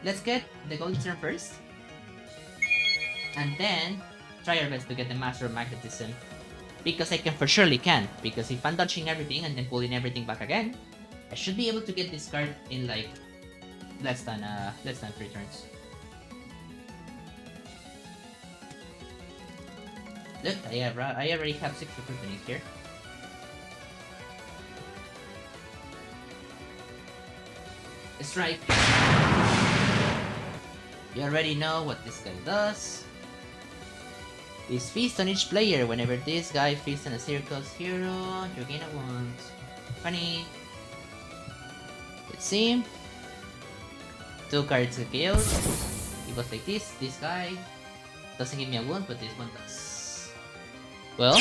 Let's get the gold turn first. And then try our best to get the Master of Magnetism. Because I can for surely can. Because if I'm dodging everything and then pulling everything back again, I should be able to get this card in like less than 3 turns. Look, I already have 6 recruitment here. Strike. You already know what this guy does. This feast on each player. Whenever this guy feasts on a circus hero, you gain a wound. Funny. Let's see. 2 cards get KO'd. It goes like this. This guy doesn't give me a wound, but this one does. Well,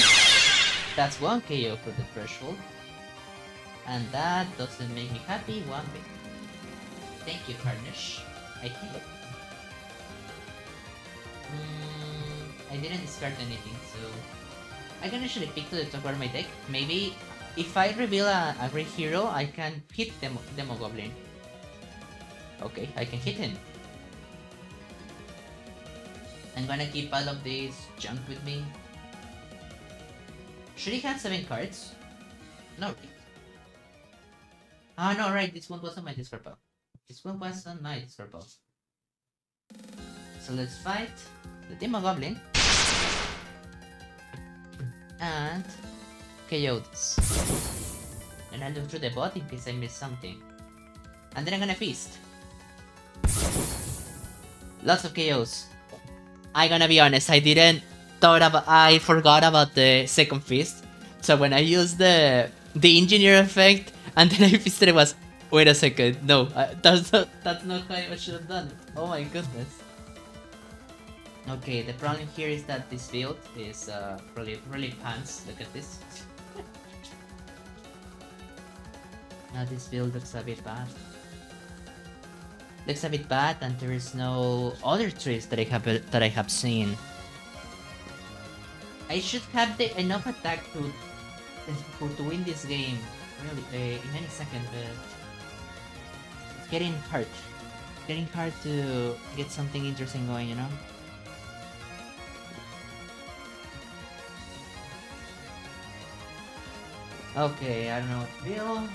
that's 1 KO for the threshold. And that doesn't make me happy one bit. Thank you, Carnage. I hate it. I didn't discard anything, so I can actually pick to the top of my deck. Maybe if I reveal a great hero, I can hit Demo Goblin. Okay, I can hit him. I'm gonna keep all of this junk with me. Should he have 7 cards? No, right? Ah, no, right, this one wasn't my discard pile. This one was on my discard pile. So let's fight the Demo Goblin. And KO this. And I'll look through the bot in case I missed something. And then I'm gonna feast. Lots of KOs. I'm gonna be honest, I forgot about the second feast. So when I used the engineer effect and then I feasted, it was, wait a second, no, that's not how I should have done it. Oh my goodness. Okay, the problem here is that this build is really pants. Look at this. Now this build looks a bit bad. Looks a bit bad, and there is no other tricks that I have seen. I should have enough attack to win this game. Really, in any second. It's getting hard. It's getting hard to get something interesting going, you know. Okay, I don't know what to feel.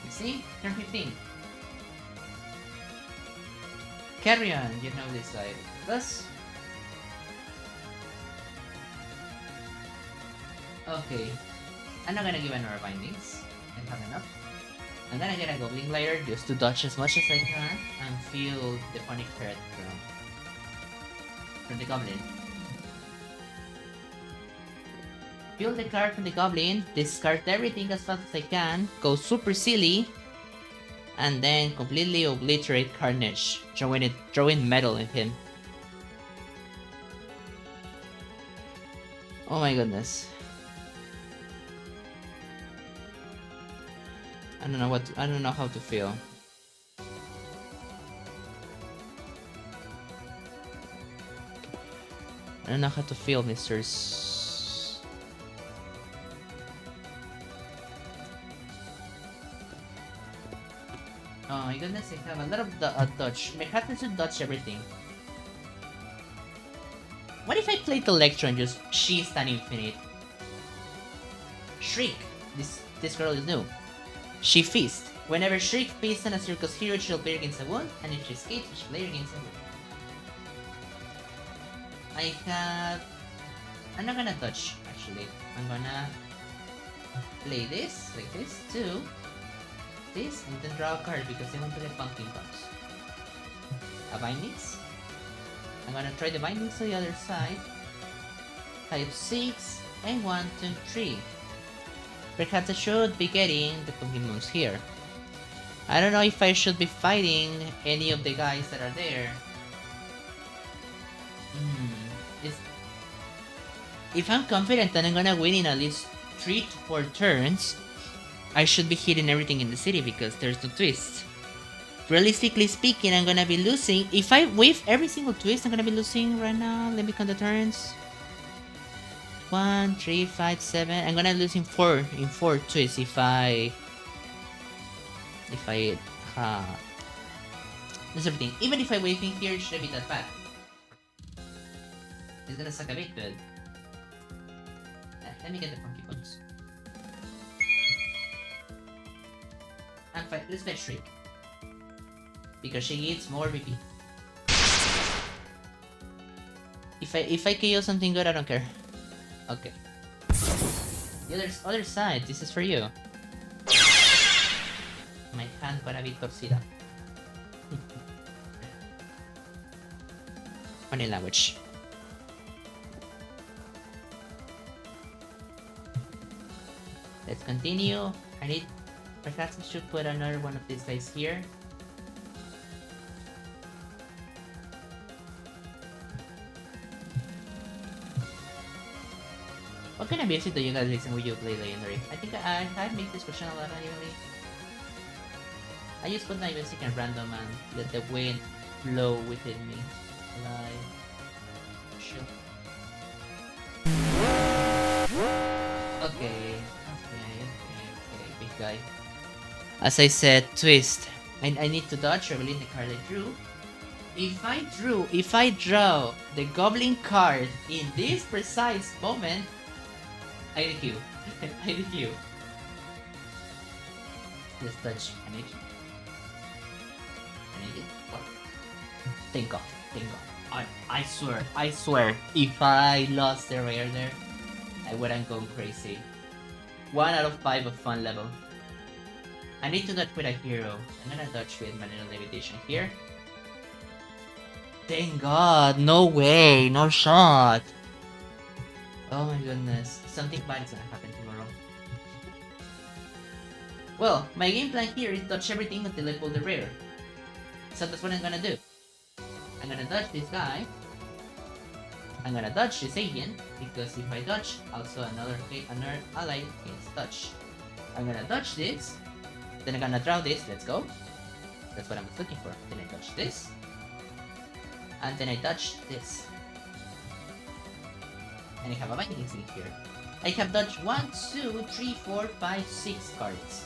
You see? Turn 15. Carry on, you know this side. Plus. Okay. I'm not gonna give another bindings. I have enough. I'm gonna get a Goblin Glider just to dodge as much as I can and feel the funny threat from the Goblin. Feel the card from the Goblin, discard everything as fast as I can, go super silly, and then completely obliterate Carnage, throwing metal in him. Oh my goodness. I don't know how to feel. I don't know how to feel, misters. Oh my goodness, I have a lot of dodge. My cat should dodge everything. What if I play the Electro and just she's an infinite? Shriek. This girl is new. She feasts. Whenever Shriek feasts on a circus hero, she'll player against a wound, and if she escapes, she'll player against a wound. I'm not gonna dodge, actually. I'm gonna play this, like this, too. This, and then draw a card because I want to get Pumpkin Punch. A Bindings. I'm gonna try the Bindings to the other side. Type 6, and 1, 2, 3. Perhaps I should be getting the Pokemons here. I don't know if I should be fighting any of the guys that are there. If I'm confident that I'm gonna win in at least 3 to 4 turns, I should be hitting everything in the city because there's no twist. Realistically speaking, I'm gonna be losing. If I wave every single twist, I'm gonna be losing right now. Let me count the turns. 1, 3, 5, 7. I'm gonna lose in four twists if I that's everything. Even if I wave in here, it shouldn't be that bad. It's gonna suck a bit, but let me get the funky buttons. And fight. Let's fight Shriek because she gets more BP. If I KO something good, I don't care. Okay. The other side. This is for you. My hand para be torcida. Funny language. Let's continue. Perhaps we should put another one of these guys here. What kind of music do you guys listen when you play Legendary? I think I make this question a lot lately. I just put my music in random and let the wind blow within me. Like, sure. Okay, big guy. As I said, twist. I need to dodge or release the card I drew. If I draw the Goblin card in this precise moment, I DQ. I DQ. Let's touch manage. What? Thank God. I swear, if I lost the rare there, I wouldn't go crazy. 1 out of 5 of fun level. I need to dodge with a hero. I'm gonna dodge with Manual Levitation here. Thank God, no way, no shot. Oh my goodness, something bad is gonna happen tomorrow. Well, my game plan here is dodge everything until I pull the rare. So that's what I'm gonna do. I'm gonna dodge this guy. I'm gonna dodge this alien, because if I dodge, also another ally gets dodge. I'm gonna dodge this, then I'm gonna draw this, let's go. That's what I was looking for. Then I dodge this, and then I dodge this. And I have a Viking Instinct here. I have dodged 1, 2, 3, 4, 5, 6 cards.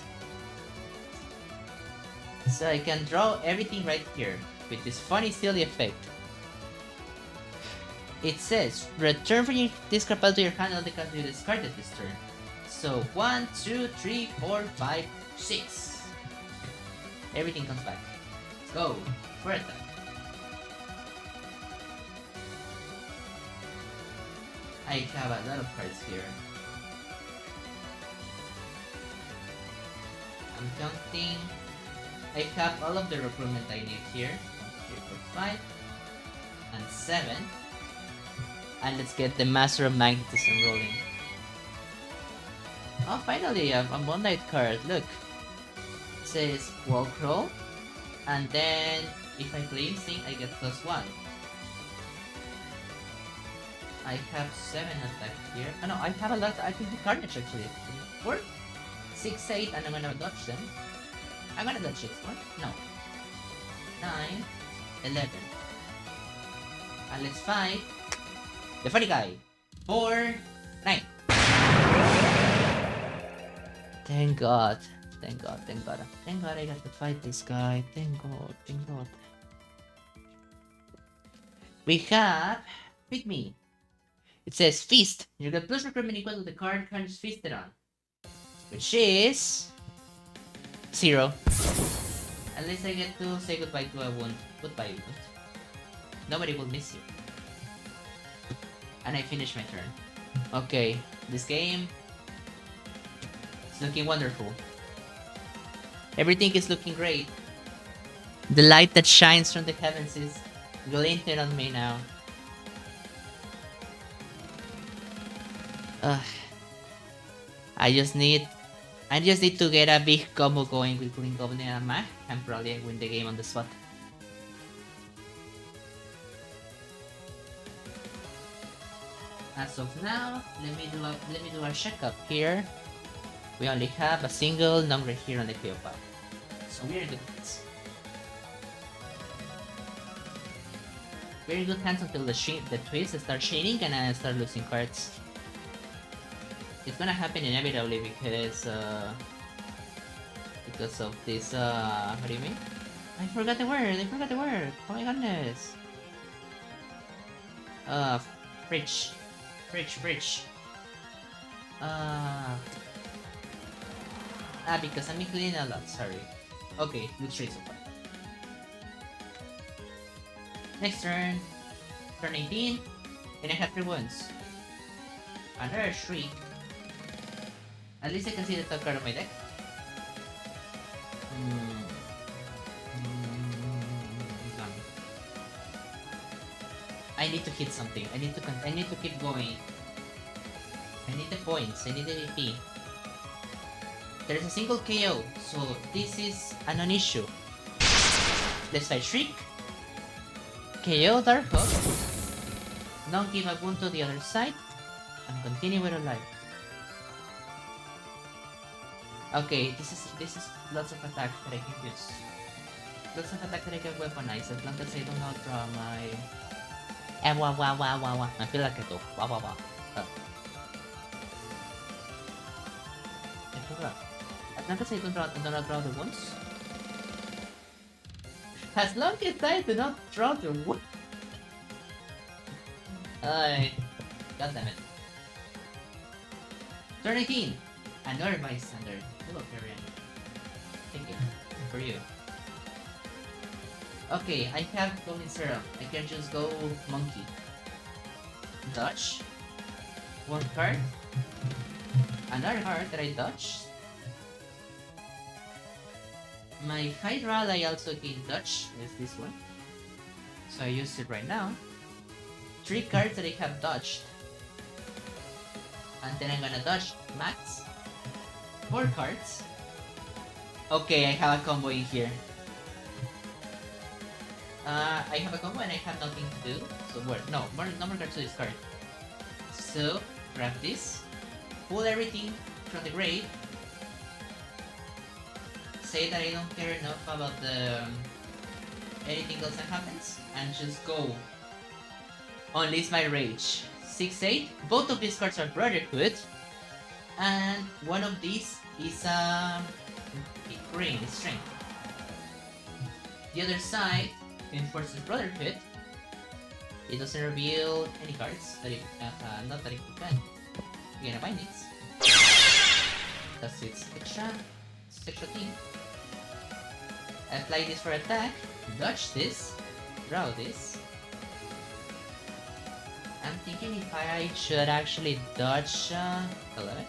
So I can draw everything right here with this funny silly effect. It says, return from your discard pile to your hand all the cards you discarded this turn. So 1, 2, 3, 4, 5, 6. Everything comes back. Let's go for attack. I have a lot of cards here. I'm counting. I have all of the recruitment I need here. 1, 2, 3, 4, 5, and 7. And let's get the Master of Magnetism rolling. Oh, finally, a Moonlight card. Look. It says Wall Crawl. And then, if I play Instinct, I get +1. I have 7 attack here. Oh no, I have a lot. I think the Carnage actually. 4, 6, 8, and I'm gonna dodge them. I'm gonna dodge 6 more. No. 9, 11. And let's fight the funny guy. 4, 9. Thank God. Thank God, thank God. Thank God I got to fight this guy. Thank God, thank God. We have Pick Me. It says Feast. You get plus recruitment equal to the card is feasted on. Which is 0. Unless I get to say goodbye to a wound. Goodbye, wound. Nobody will miss you. And I finish my turn. Okay, this game is looking wonderful. Everything is looking great. The light that shines from the heavens is glinting on me now. I just need to get a big combo going with Green Goblin and Mag, and probably win the game on the spot. As of now, let me do a checkup here. We only have a single number here on the KO file, so we're good hands. Very good hands until the twist start chaining and I start losing cards. It's gonna happen inevitably because of this. What do you mean? I forgot the word. Oh my goodness. Fridge. Because I'm cleaning a lot, sorry. Okay, looks straight so far. Next turn. Turn 18. And I have 3 wounds. Another Shriek. At least I can see the top card of my deck. I need to hit something. I need to keep going. I need the points. I need the VP. There's a single KO, so this is a non-issue. Let's fight Shriek. KO Dark Hook. Now give a wound to the other side. And continue with a life. Okay, this is lots of attack that I can use. Lots of attack that I can weaponize as long as I do not draw my... I feel like I do. I forgot. As long as I do not draw the wounds. As long as I do not draw the wounds. God damn it. Turn 18. Another bystander. Hello, Karen. Thank you. For you. Okay, I have Golden Serum. I can just go Monkey. Dodge. 1 card. Another card that I dodged. My Hydra I also can dodge is this one. So I use it right now. 3 cards that I have dodged. And then I'm gonna dodge Max. 4 cards. Okay, I have a combo in here. I have a combo and I have nothing to do. So what? No more cards to discard. So grab this, pull everything from the grave. Say that I don't care enough about the anything else that happens, and just go. Unleash my rage. 6/8. Both of these cards are Brotherhood, and one of these is Green Strength. The other side enforces Brotherhood. It doesn't reveal any cards that it, not that it can. You get a bindings. That's its extra thing. Apply this for attack. Dodge this. Draw this. I'm thinking if I should actually dodge 11.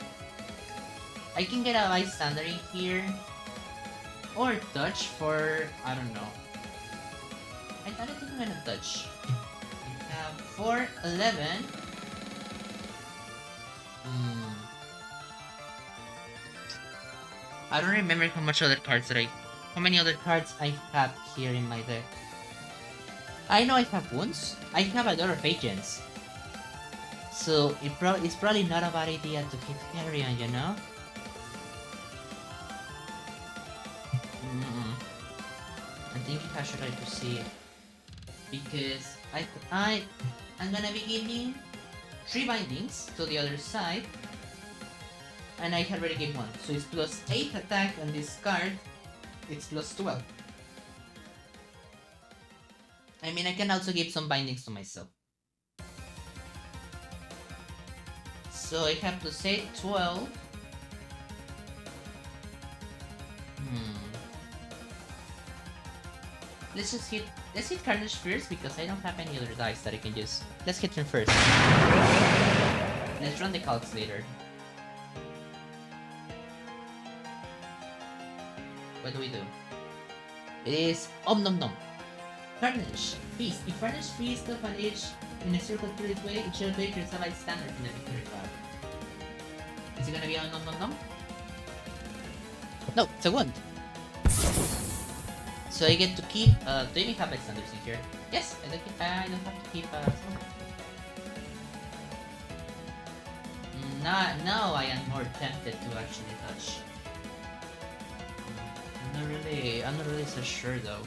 I can get a bystander in here. Or dodge for, I don't know. I think I'm gonna dodge. I have 4, 11. I don't remember how many other cards I have here in my deck. I know I have wounds. I have a lot of agents. So it's probably not a bad idea to keep carrying, you know? I think I should try to see it. Because I'm gonna be giving 3 bindings to the other side. And I already gave 1. So it's plus 8 attack on this card. It's plus 12. I mean, I can also give some bindings to myself. So I have to say 12. Let's hit Carnage first because I don't have any other dice that I can use. Let's hit him first. Let's run the calcs later. What do we do? It is Om Nom Nom. Carnage. Feast. If Carnage feasts of an edge in a circle through its way, it shall break your Savite standard in the victory card. Is it gonna be on Nom Nom Nom? No, it's a wound. So I get to keep. Do you have bystanders in here? Yes, I don't have to keep. I am more tempted to actually touch. I'm not really so sure though.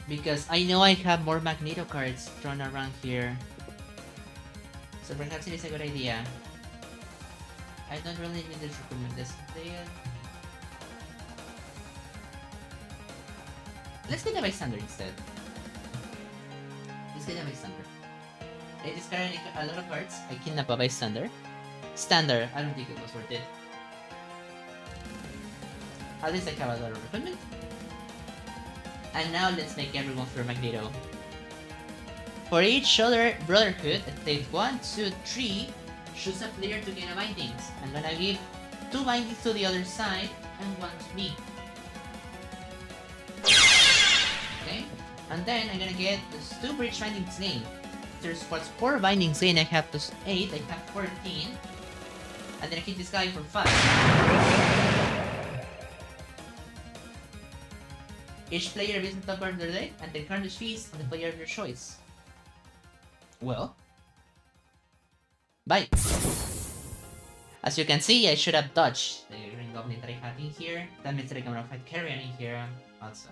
Because I know I have more Magneto cards thrown around here. So perhaps it is a good idea. I don't really need this recommend this play it. Let's get a bystander instead. Let's get a bystander. I discarded a lot of cards. I kidnap a bystander. Standard. I don't think it was worth it. At least I have a lot of equipment. And now let's make everyone for Magneto. For each other Brotherhood, stage 1, 2, 3, choose a player to gain a bindings. I'm gonna give 2 bindings to the other side and 1 to me. Okay? And then I'm gonna get those 2 bridge bindings gained. There's 4 bindings gained, I have those 8, I have 14. And then I hit this guy for 5. Each player visits the top card of their deck and their carnage feast on the player of their choice. Well, bye. As you can see, I should have dodged the Green Goblin that I have in here. That means that I can fight Carrion in here also,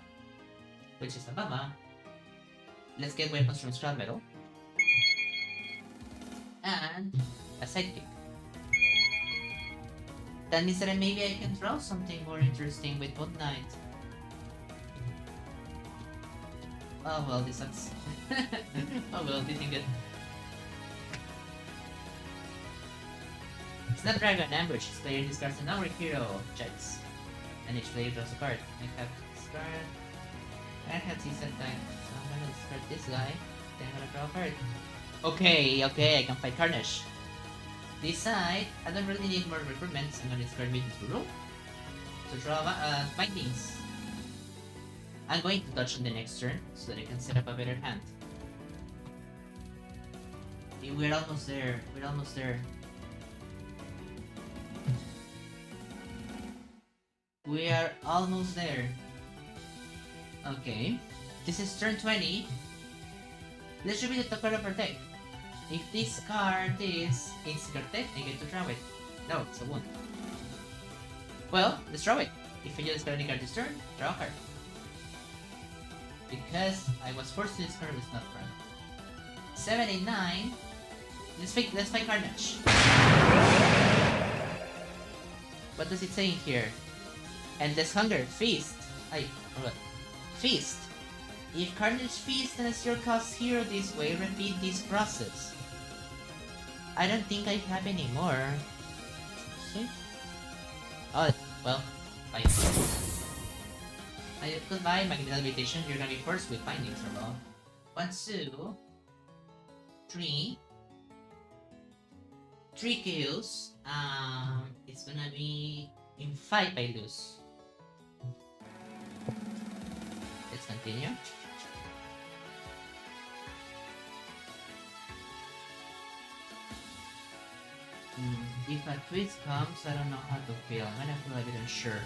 which is a bummer. Let's get weapons from scrap metal and a sidekick. That means that maybe I can draw something more interesting with Both Knight. Oh well, this sucks. Oh well, this ain't good. Snapdragon Ambush. Each player discards a number hero checks. And each player draws a card. I have discard. I have this attack. So I'm gonna discard this guy. Then I'm gonna draw a card. Okay, I can fight Carnage. This side, I don't really need more recruitments. I'm gonna discard Mutants for Rule to draw bindings. I'm going to touch on the next turn so that I can set up a better hand. We're almost there. We're almost there. We are almost there. Okay. This is turn 20. This should be the top card of our deck. If this card is in secret deck, I get to draw it. No, it's a wound. Well, let's draw it. If I just got any card this turn, draw a card. Because I was forced to discard with not run. 7, 8, 9. Let's fight Carnage. What does it say in here? Endless Hunger, Feast. Feast. If Carnage feasts and your cost hero this way, repeat this process. I don't think I have any more. See? Oh, well, bye. Goodbye, Magnetic Levitation. You're gonna be first with bindings or all. 1, 2, 3. 3 kills. It's gonna be in 5 I lose. Let's continue. If a twist comes, I don't know how to feel. I'm gonna feel a bit unsure.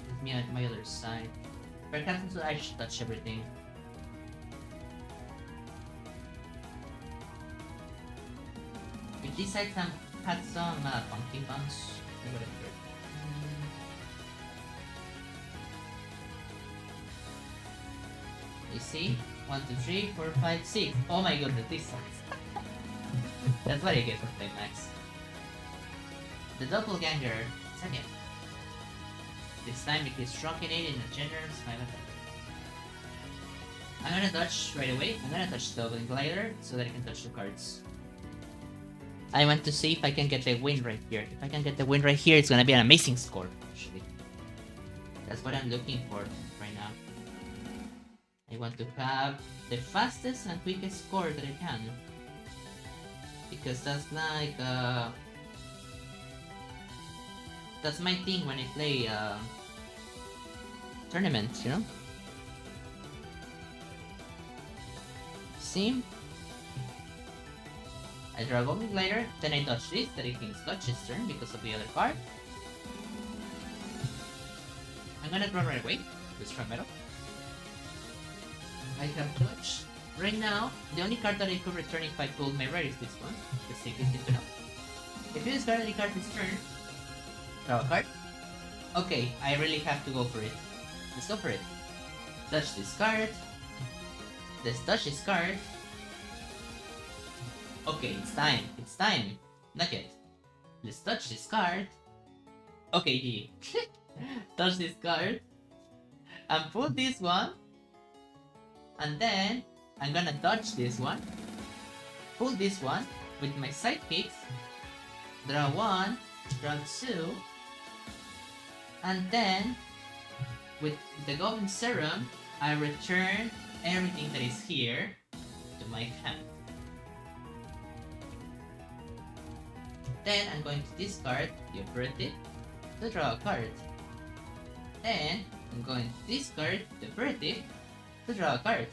With me at my other side. Perhaps I should touch everything. If this side had some funky bounce, I would have heard. You see? 1, 2, 3, 4, 5, 6. Oh my goodness, this sucks. That's what I get for playing Max. The Doppelganger, second. This time it is Shrunkenated in a generous 5 attack. I'm gonna touch right away. I'm gonna touch the Glider so that I can touch the cards. I want to see if I can get the win right here. If I can get the win right here, it's gonna be an amazing score, actually. That's what I'm looking for right now. I want to have the fastest and quickest score that I can. Because that's like, that's my thing when I play, tournaments, you know? See? I draw a Goblin Glider, then I dodge this, that I can dodge this turn because of the other card. I'm gonna draw right away with Strong Metal. I have dodge, Right now, the only card that I could return if I pulled my rare is this one. Let's take this into now. If you discard any card this turn, draw a card. Okay, I really have to go for it. Let's go for it. Touch this card. Let's touch this card. Okay, it's time. It's time. Not yet. Let's touch this card. Okay, GG. Touch this card. And pull this one. And then I'm gonna touch this one. Pull this one with my sidekicks. Draw one. Draw two. And then with the Golden Serum, I return everything that is here to my hand. Then I'm going to discard the Operative to draw a card. Then I'm going to discard the Operative to draw a card.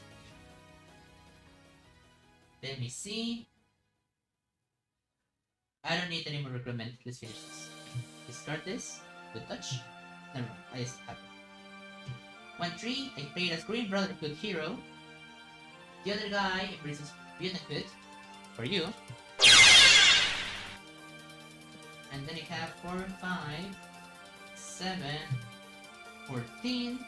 Let me see. I don't need any more recruitment. Let's finish this. Discard this with touch. Never mind, I just have it. 1-3, I played as Green Brotherhood hero. The other guy embraces Mutanthood for you. And then you have 4, 5, 7, 14.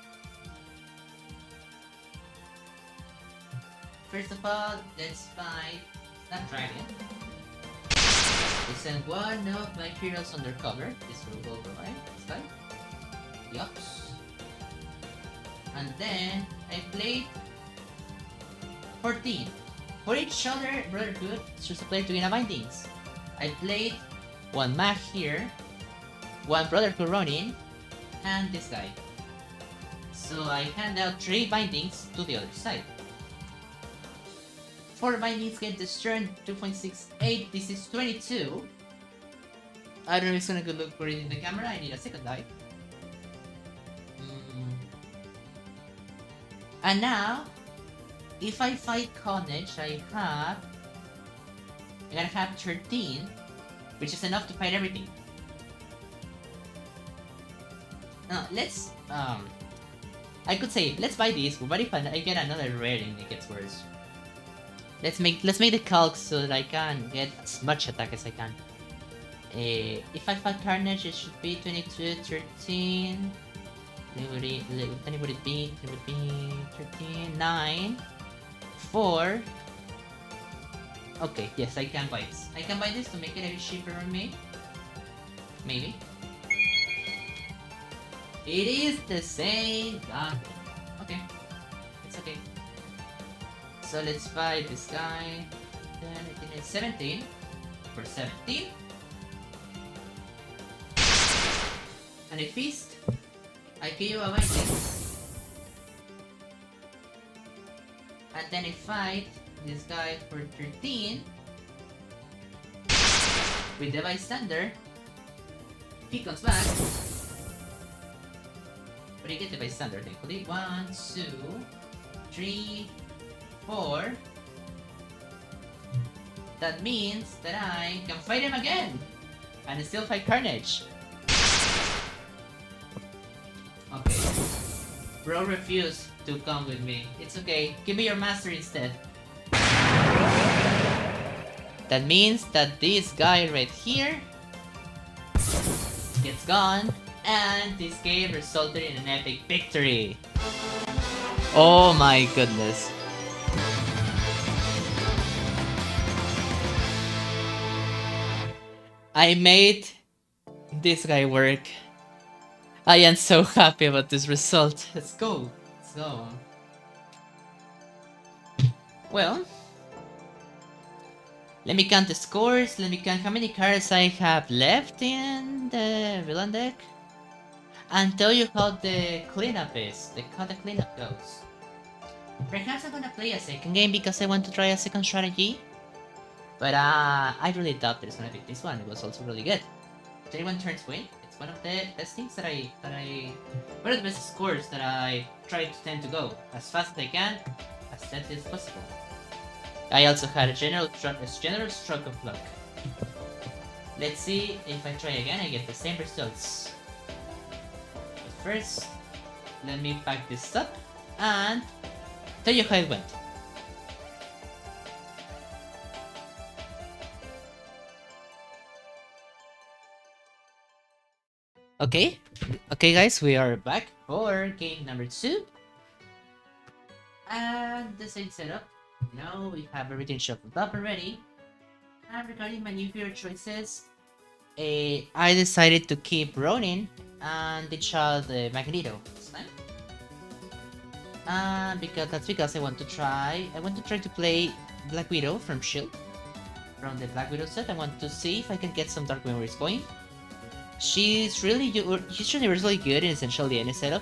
First of all, let's fight Snapdragon. I send one of my heroes undercover. This will go for this guy. Yups. And then I played 14. For each other Brotherhood, choose a player to gain a bindings. I played one Mag here, one Brotherhood Ronin, and this guy. So I hand out 3 bindings to the other side. 4 bindings get this turn, 2.68, this is 22. I don't know if it's gonna go look for it in the camera, I need a second die. And now, if I fight Carnage, I'm gonna have 13, which is enough to fight everything. Now, let's, I could say, let's buy these, but what if I get another rare and it gets worse? Let's make the calcs so that I can get as much attack as I can. If I fight Carnage, it should be 22, 13. Then would it be 13, 9, 4. Okay, yes, I can buy this. I can buy this to make it a bit cheaper on me. Maybe. It is the same god. Okay, it's okay. So let's buy this guy. Then it is 17 for 17. And a feast. I give you a binding. And then I fight this guy for 13. With the bystander. He comes back. But you get the bystander, thankfully. 1, 2, 3, 4. That means that I can fight him again! And still fight Carnage. Okay. Bro refused to come with me. It's okay. Give me your master instead. That means that this guy right here gets gone. And this game resulted in an epic victory. Oh my goodness. I made this guy work. I am so happy about this result. Let's go. Let's go. Well, let me count the scores. Let me count how many cards I have left in the villain deck. And tell you how the cleanup is. How the cleanup goes. Perhaps I'm gonna play a second game because I want to try a second strategy. But I really doubt that it's gonna be this one. It was also really good. 31 turns win. It's one of the best things one of the best scores that I try to tend to go as fast as I can, as steadily as possible. I also had a general stroke of luck. Let's see if I try again, I get the same results. But first, let me pack this up and tell you how it went. Okay, okay, guys, we are back for game number 2. And the same setup. Now we have everything shuffled up already. And regarding my new hero choices, I decided to keep Ronin and ditch out the Magneto this time. Because I want to try to play Black Widow from Shield. From the Black Widow set, I want to see if I can get some Dark Memories going. She's universally good in essentially any setup.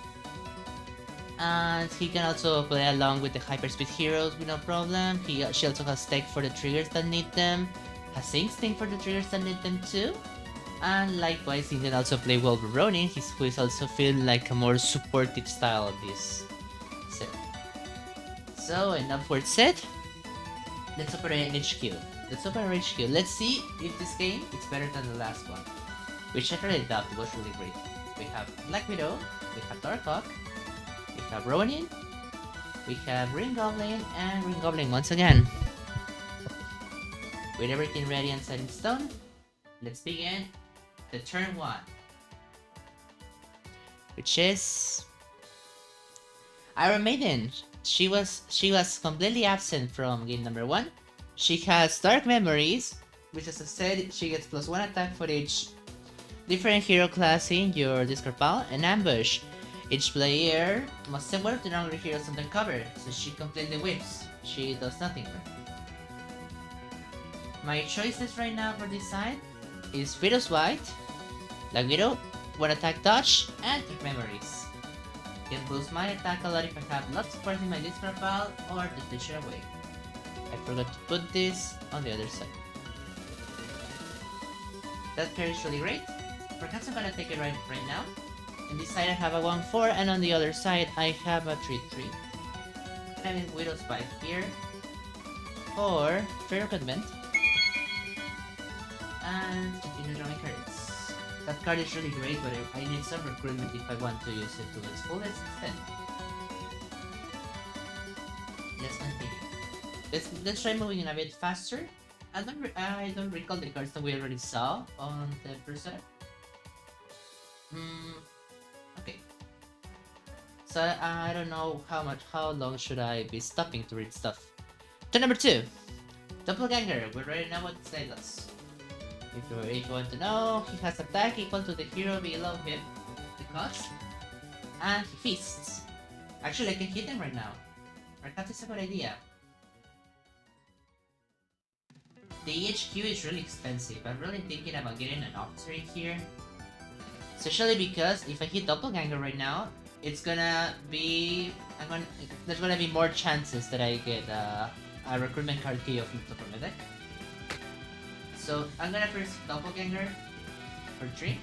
And he can also play along with the hyperspeed heroes with no problem. She also has tech for the triggers that need them, has instinct for the triggers that need them too. And likewise, he can also play well with Ronin, who is also feeling like a more supportive style of this set. So enough word said. Let's open an HQ. Let's see if this game is better than the last one, which I really doubt. It was really great. We have Black Widow, we have Darkhawk, we have Ronin, we have Green Goblin, and Green Goblin once again. With everything ready and set in stone, let's begin the turn 1. Which is Iron Maiden. She was completely absent from game number 1. She has Dark Memories, which as I said, she gets +1 attack for each different hero class in your discard pile, and Ambush. Each player must send one of the stronger heroes under cover, so she completely whips. She does nothing. My choices right now for this side is Widow's White, Black Widow, 1 attack dodge, and Dark Memories. Can boost my attack a lot if I have lots of cards in my discard pile or just dish it away. I forgot to put this on the other side. That card is really great. Perhaps I'm gonna take it right now. On this side I have a 1-4 and on the other side I have a 3-3. I have Widow's Bite here for Fair Recruitment and continue drawing cards. That card is really great, but I need some recruitment if I want to use it to its fullest extent. Let's continue. Let's try moving in a bit faster. I don't recall the cards that we already saw on the first set. Okay. So I don't know how long should I be stopping to read stuff. Turn number 2. Doppelganger. We already know what the state does. If you want to know, he has attack equal to the hero below him, the cost, and he feasts. Actually, I can hit him right now. Perhaps it's a good idea. The HQ is really expensive. I'm really thinking about getting an officer in here. Especially because if I hit Doppelganger right now, it's gonna be... there's gonna be more chances that I get a recruitment card key off the top of my deck. So I'm gonna first Doppelganger for 3.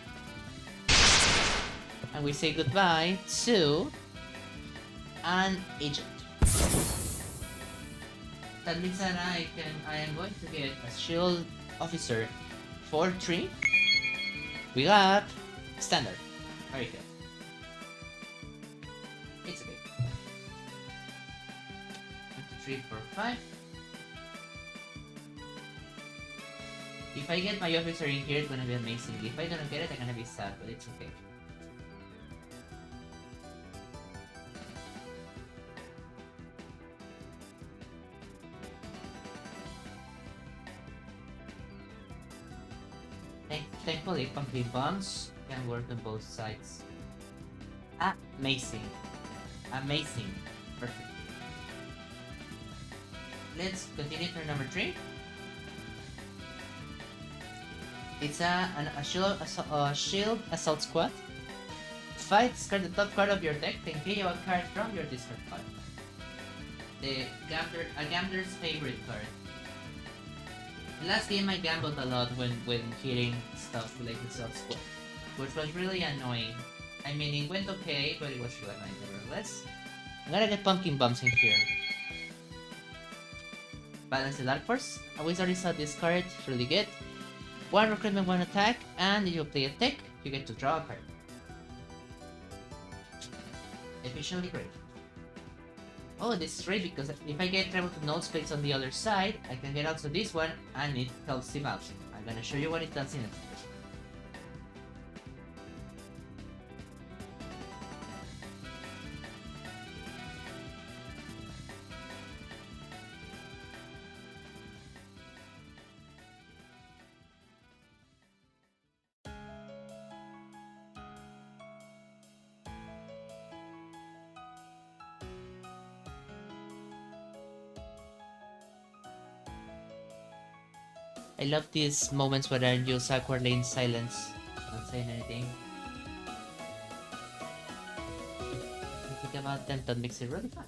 And we say goodbye to an agent. That means that I am going to get a shield officer for 3. We got standard. Very good. It's okay. 1, 2, 3, 4, 5. If I get my officer in here, it's gonna be amazing. If I don't get it, I'm gonna be sad, but it's okay. Thankfully, pumpkin bombs can work on both sides. Amazing. Amazing. Perfect. Let's continue turn number 3. It's a shield assault squad. Fight, discard the top card of your deck, then KO a card from your discard pile. A gambler's favorite card. Last game I gambled a lot when hitting stuff related to squad, which was really annoying. I mean, it went okay, but it was really annoying nevertheless. I'm gonna get pumpkin bombs in here. Balance the Dark Force. I already saw this card, it's really good. 1 recruitment, 1 attack, and if you play a tech, you get to draw a card. Efficiently great. Oh, this is great because if I get travel to node space on the other side, I can get also this one, and it helps him out. I'm gonna show you what it does in it. I love these moments where I just awkwardly in silence, not saying anything. I think about them, that makes it really fun.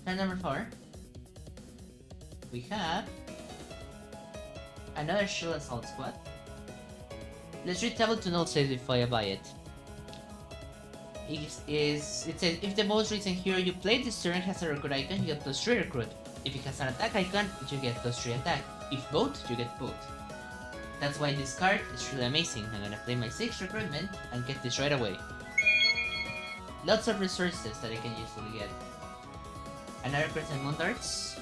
Turn number 4. We have another Shield Assault Squad. Let's read table to note saves before I buy it. It says, if the most recent hero you played this turn has a recruit icon, you get plus 3 recruit. If it has an attack icon, you get plus 3 attack. If both, you get both. That's why this card is really amazing. I'm gonna play my 6 recruitment and get this right away. Lots of resources that I can usually get. Another Crescent Moon Darts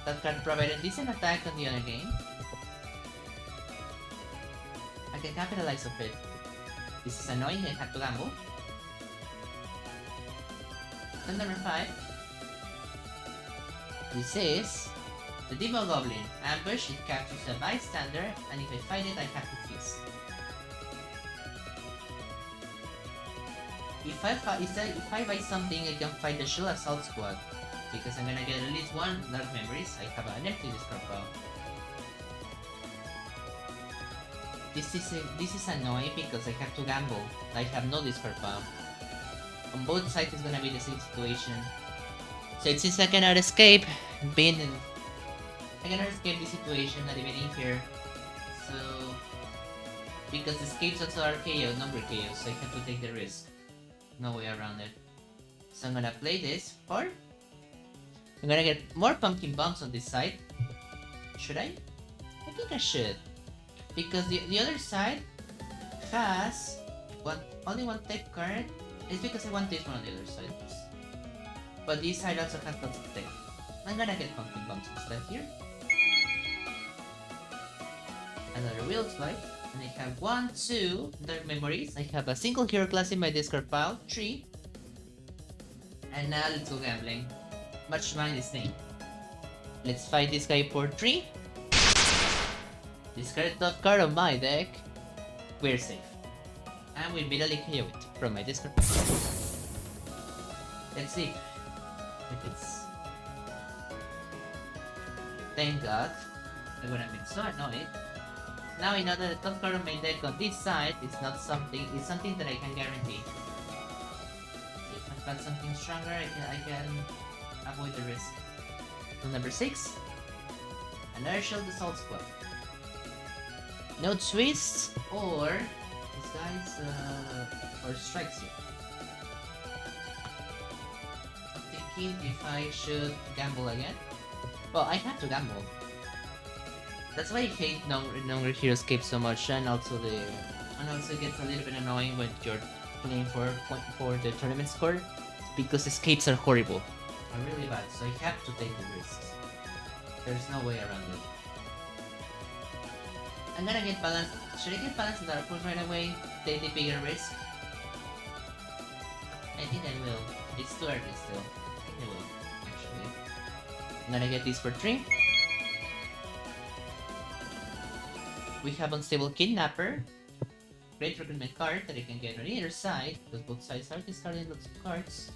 that can provide a decent attack on the other game. I can capitalize on it. This is annoying, I have to gamble. Then number 5. This is the Demo Goblin. Ambush, it captures a bystander, and if I fight it, I have to feast. If I buy something, I can fight the Shield Assault Squad, because I'm gonna get at least 1 Dark Memories. I have an empty discard pile. This is annoying because I have to gamble. I have no discard pile. On both sides, it's gonna be the same situation. So it seems I cannot escape I cannot escape this situation, not even in here. So because the escapes also are KO, number KO, so I have to take the risk. No way around it. So I'm gonna play this for... I'm gonna get more pumpkin bombs on this side. Should I? I think I should. Because the other side has only one tech card. It's because I want this one on the other side. But this side also has lots of tech. I'm gonna get pumpkin bombs instead here. Another wheel swipe. And I have 1, 2 Dark Memories. I have a single hero class in my discard pile, 3. And now let's go gambling. Much mind this thing. Let's fight this guy for 3. Discard top card of my deck. We're safe. And we immediately KO it from my discard pile. Let's see if it's... Thank God. I would have been so annoyed. Now I know that the top card of my deck on this side is something that I can guarantee. If I've got something stronger, I can avoid the risk. So number 6, another Shield Assault Squad. No twists or this guy's or strikes you. I'm thinking if I should gamble again. Well, I have to gamble. That's why I hate non hero escape so much, and also it gets a little bit annoying when you're playing for the tournament score, because escapes are horrible, are really bad. So I have to take the risks. There's no way around it. I'm gonna get balanced. Should I get balanced in Dark Horse right away? Take the bigger risk? I think I will. It's too early still. I think I will, actually. I'm gonna get these for 3. We have Unstable Kidnapper. Great recruitment card that I can get on either side, because both sides are discarding lots of cards.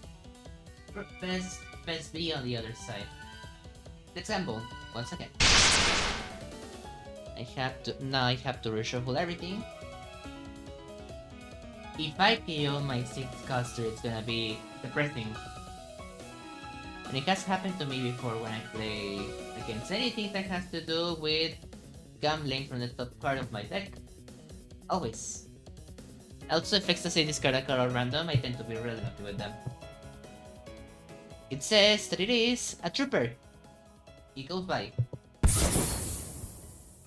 Best be on the other side. Let's gamble once again. I have to reshuffle everything. If I KO my 6th caster, it's gonna be depressing. And it has happened to me before when I play against anything that has to do with gambling from the top card of my deck. Always. Also, effects that say discard a card are random, I tend to be really happy with them. It says that it is a trooper. It goes by.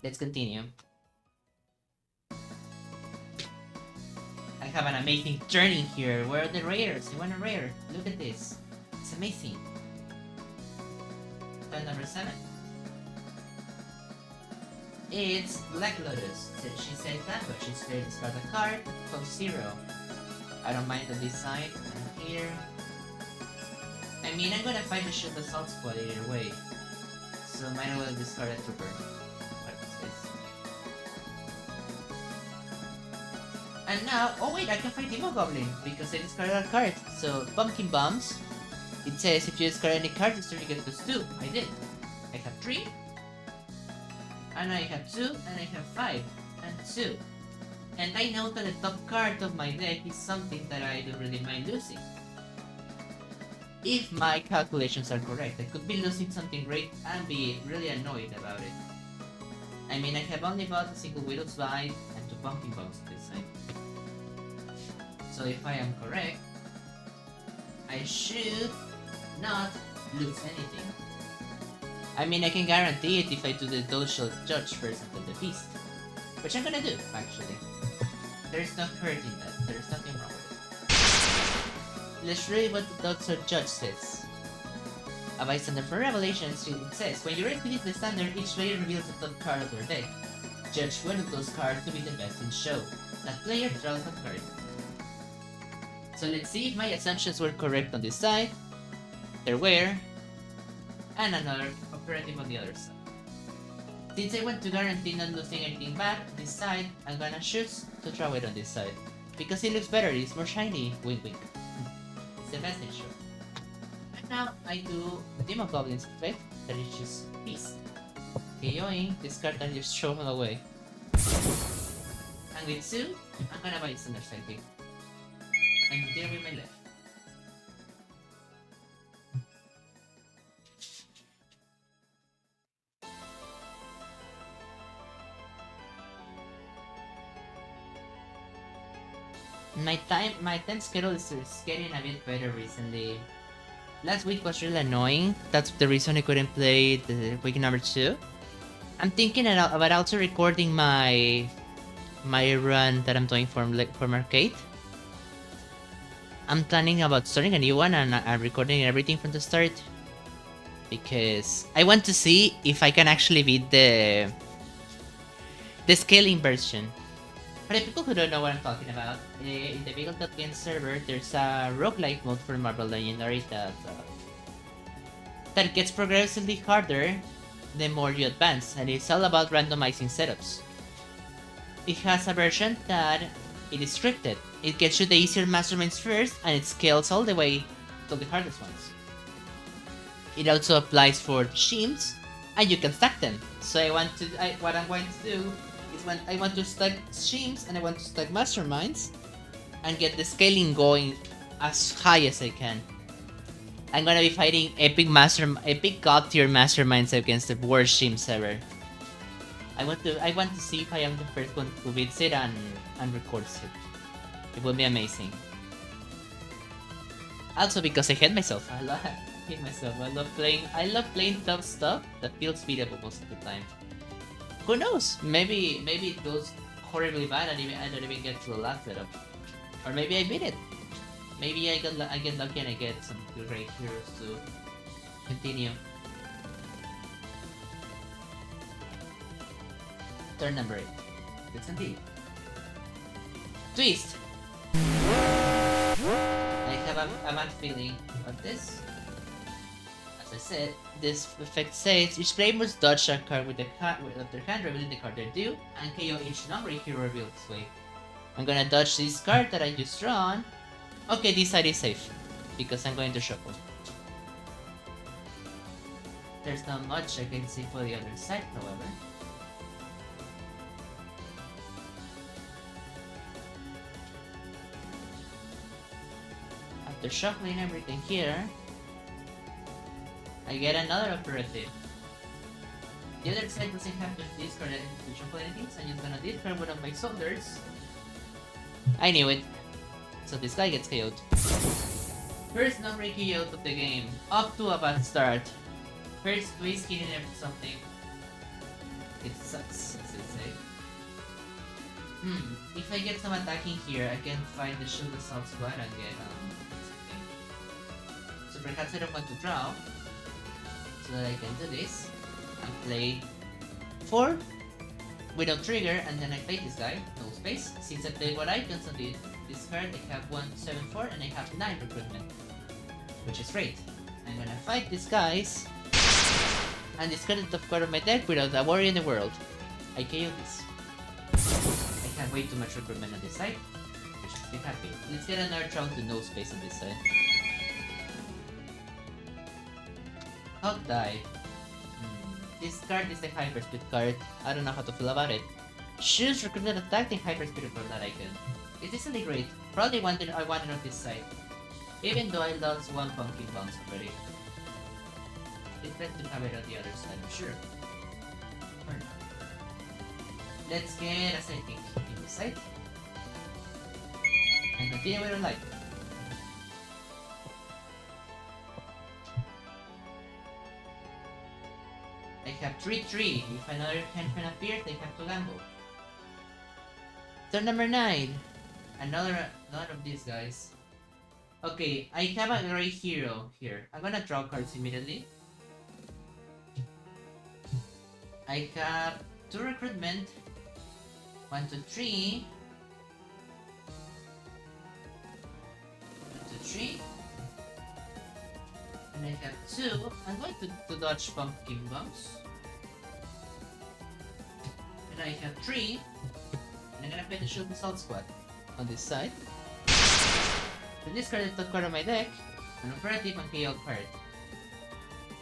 Let's continue. I have an amazing turning here. Where are the rares? I want a rare. Look at this. It's amazing. Turn number 7. It's Black Lotus. She says that, but she's going to discard a card from 0. I don't mind the design. And here. I mean, I'm gonna fight the Shield Assault Squad either way. So might as well discard a trooper. What is this? And now, oh wait, I can fight Demo Goblin because I discarded a card. So Pumpkin Bombs. It says if you discard any card this turn you get +2. I did. I have 3. And I have 2, and I have 5, and 2. And I know that the top card of my deck is something that I don't really mind losing. If my calculations are correct, I could be losing something great and be really annoyed about it. I mean, I have only bought a single Widow's Bite and 2 Pumpkin Bombs this side. So if I am correct, I should not lose anything. I mean, I can guarantee it if I do the Social Judge first after the feast. Which I'm gonna do, actually. There's no hurt in that. There's nothing wrong with it. Let's read what the Social Judge says. A bystander for Revelations, it says, when you read the standard, each player reveals the top card of their deck. Judge one of those cards to be the best in show. That player draws a card. So let's see if my assumptions were correct on this side. There were. And another operative on the other side. Since I want to guarantee not losing anything back, this side, I'm gonna choose to throw it on this side. Because it looks better, it's more shiny, wink wink. It's the best in show. And now I do the Demon Goblin's effect, that is just peace. KOing, this card and just throw them away. And with 2, I'm gonna buy Thunder Psychic. And continue with my left. My time schedule is getting a bit better recently. Last week was really annoying. That's the reason I couldn't play the week number 2. I'm thinking about also recording my run that I'm doing from arcade. I'm planning about starting a new one and I'm recording everything from the start because I want to see if I can actually beat the scaling version. For the people who don't know what I'm talking about, in the Beagle.game server, there's a roguelike mode for Marvel Legendary that gets progressively harder the more you advance, and it's all about randomizing setups. It has a version that it is scripted. It gets you the easier masterminds first, and it scales all the way to the hardest ones. It also applies for shims, and you can stack them. So what I'm going to do is when I want to stack shims and I want to stack masterminds and get the scaling going as high as I can. I'm gonna be fighting epic god tier masterminds against the worst shims ever. I want to see if I am the first one who beats it and records it. It will be amazing. Also because I hate myself. I love playing tough stuff that feels beatable most of the time. Who knows? Maybe it goes horribly bad and I don't even get to the last setup. Or maybe I beat it. Maybe I get lucky and I get some great heroes to continue. Turn number 8. Let's continue. Twist! I have a bad feeling about this. As I said, this effect says each player must dodge a card with their hand revealing the card they do, and KO each number hero revealed this way. I'm gonna dodge this card that I just drawn. Okay, this side is safe, because I'm going to shuffle. There's not much I can see for the other side, however. After shuffling everything here, I get another operative. The other side doesn't have to discard anything to shuffle anything, so I'm just gonna discard one of my soldiers. I knew it. So this guy gets KO'd. First number KO'd of the game. Up to a bad start. First twist hitting something. It sucks, as I say. If I get some attacking here, I can find the Shield Assault Squad and get something. So perhaps I don't want to draw. So that I can do this. And play 4 without trigger, and then I play this guy, no space. Since I played what icons on this card, I have 1, 7, 4, and I have 9 recruitment. Which is great. I'm gonna fight these guys and discard the top card of my deck without a worry in the world. I KO this. I have way too much recruitment on this side. I should be happy. Let's get another round to no space on this side. Hot die. This card is the Hyperspeed card. I don't know how to feel about it. Choose recruited attack the Hyperspeed for that icon. It isn't great. Probably I wanted on this side. Even though I lost one pumpkin bounce already. It's better to have it on the other side, I'm sure. Or not. Let's get a sidekick in this side. And continue with our life. I have 3-3. If another henchman appears, they have to gamble. Turn number 9. Another of these guys. Okay, I have a great hero here. I'm gonna draw cards immediately. I have 2 recruitment. 1, 2, 3. 1, 2, 3. And I have 2. I'm going to dodge pumpkin bombs. And I have 3. And I'm gonna play the Shield Assault Squad on this side. So this card is the top card of my deck. An operative and KO card.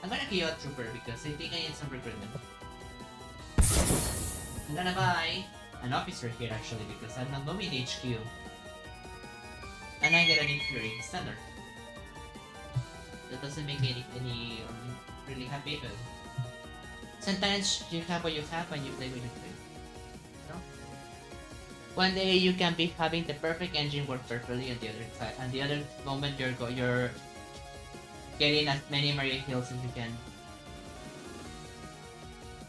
I'm gonna KO a Trooper because I think I need some recruitment. I'm gonna buy an officer here actually because I'm not moving the HQ. And I get an Infuri standard. That doesn't make me any really happy, but sometimes you have what you have and you play what you play. No? One day you can be having the perfect engine work perfectly, and the other side, and the other moment you're getting as many Mario Hills as you can.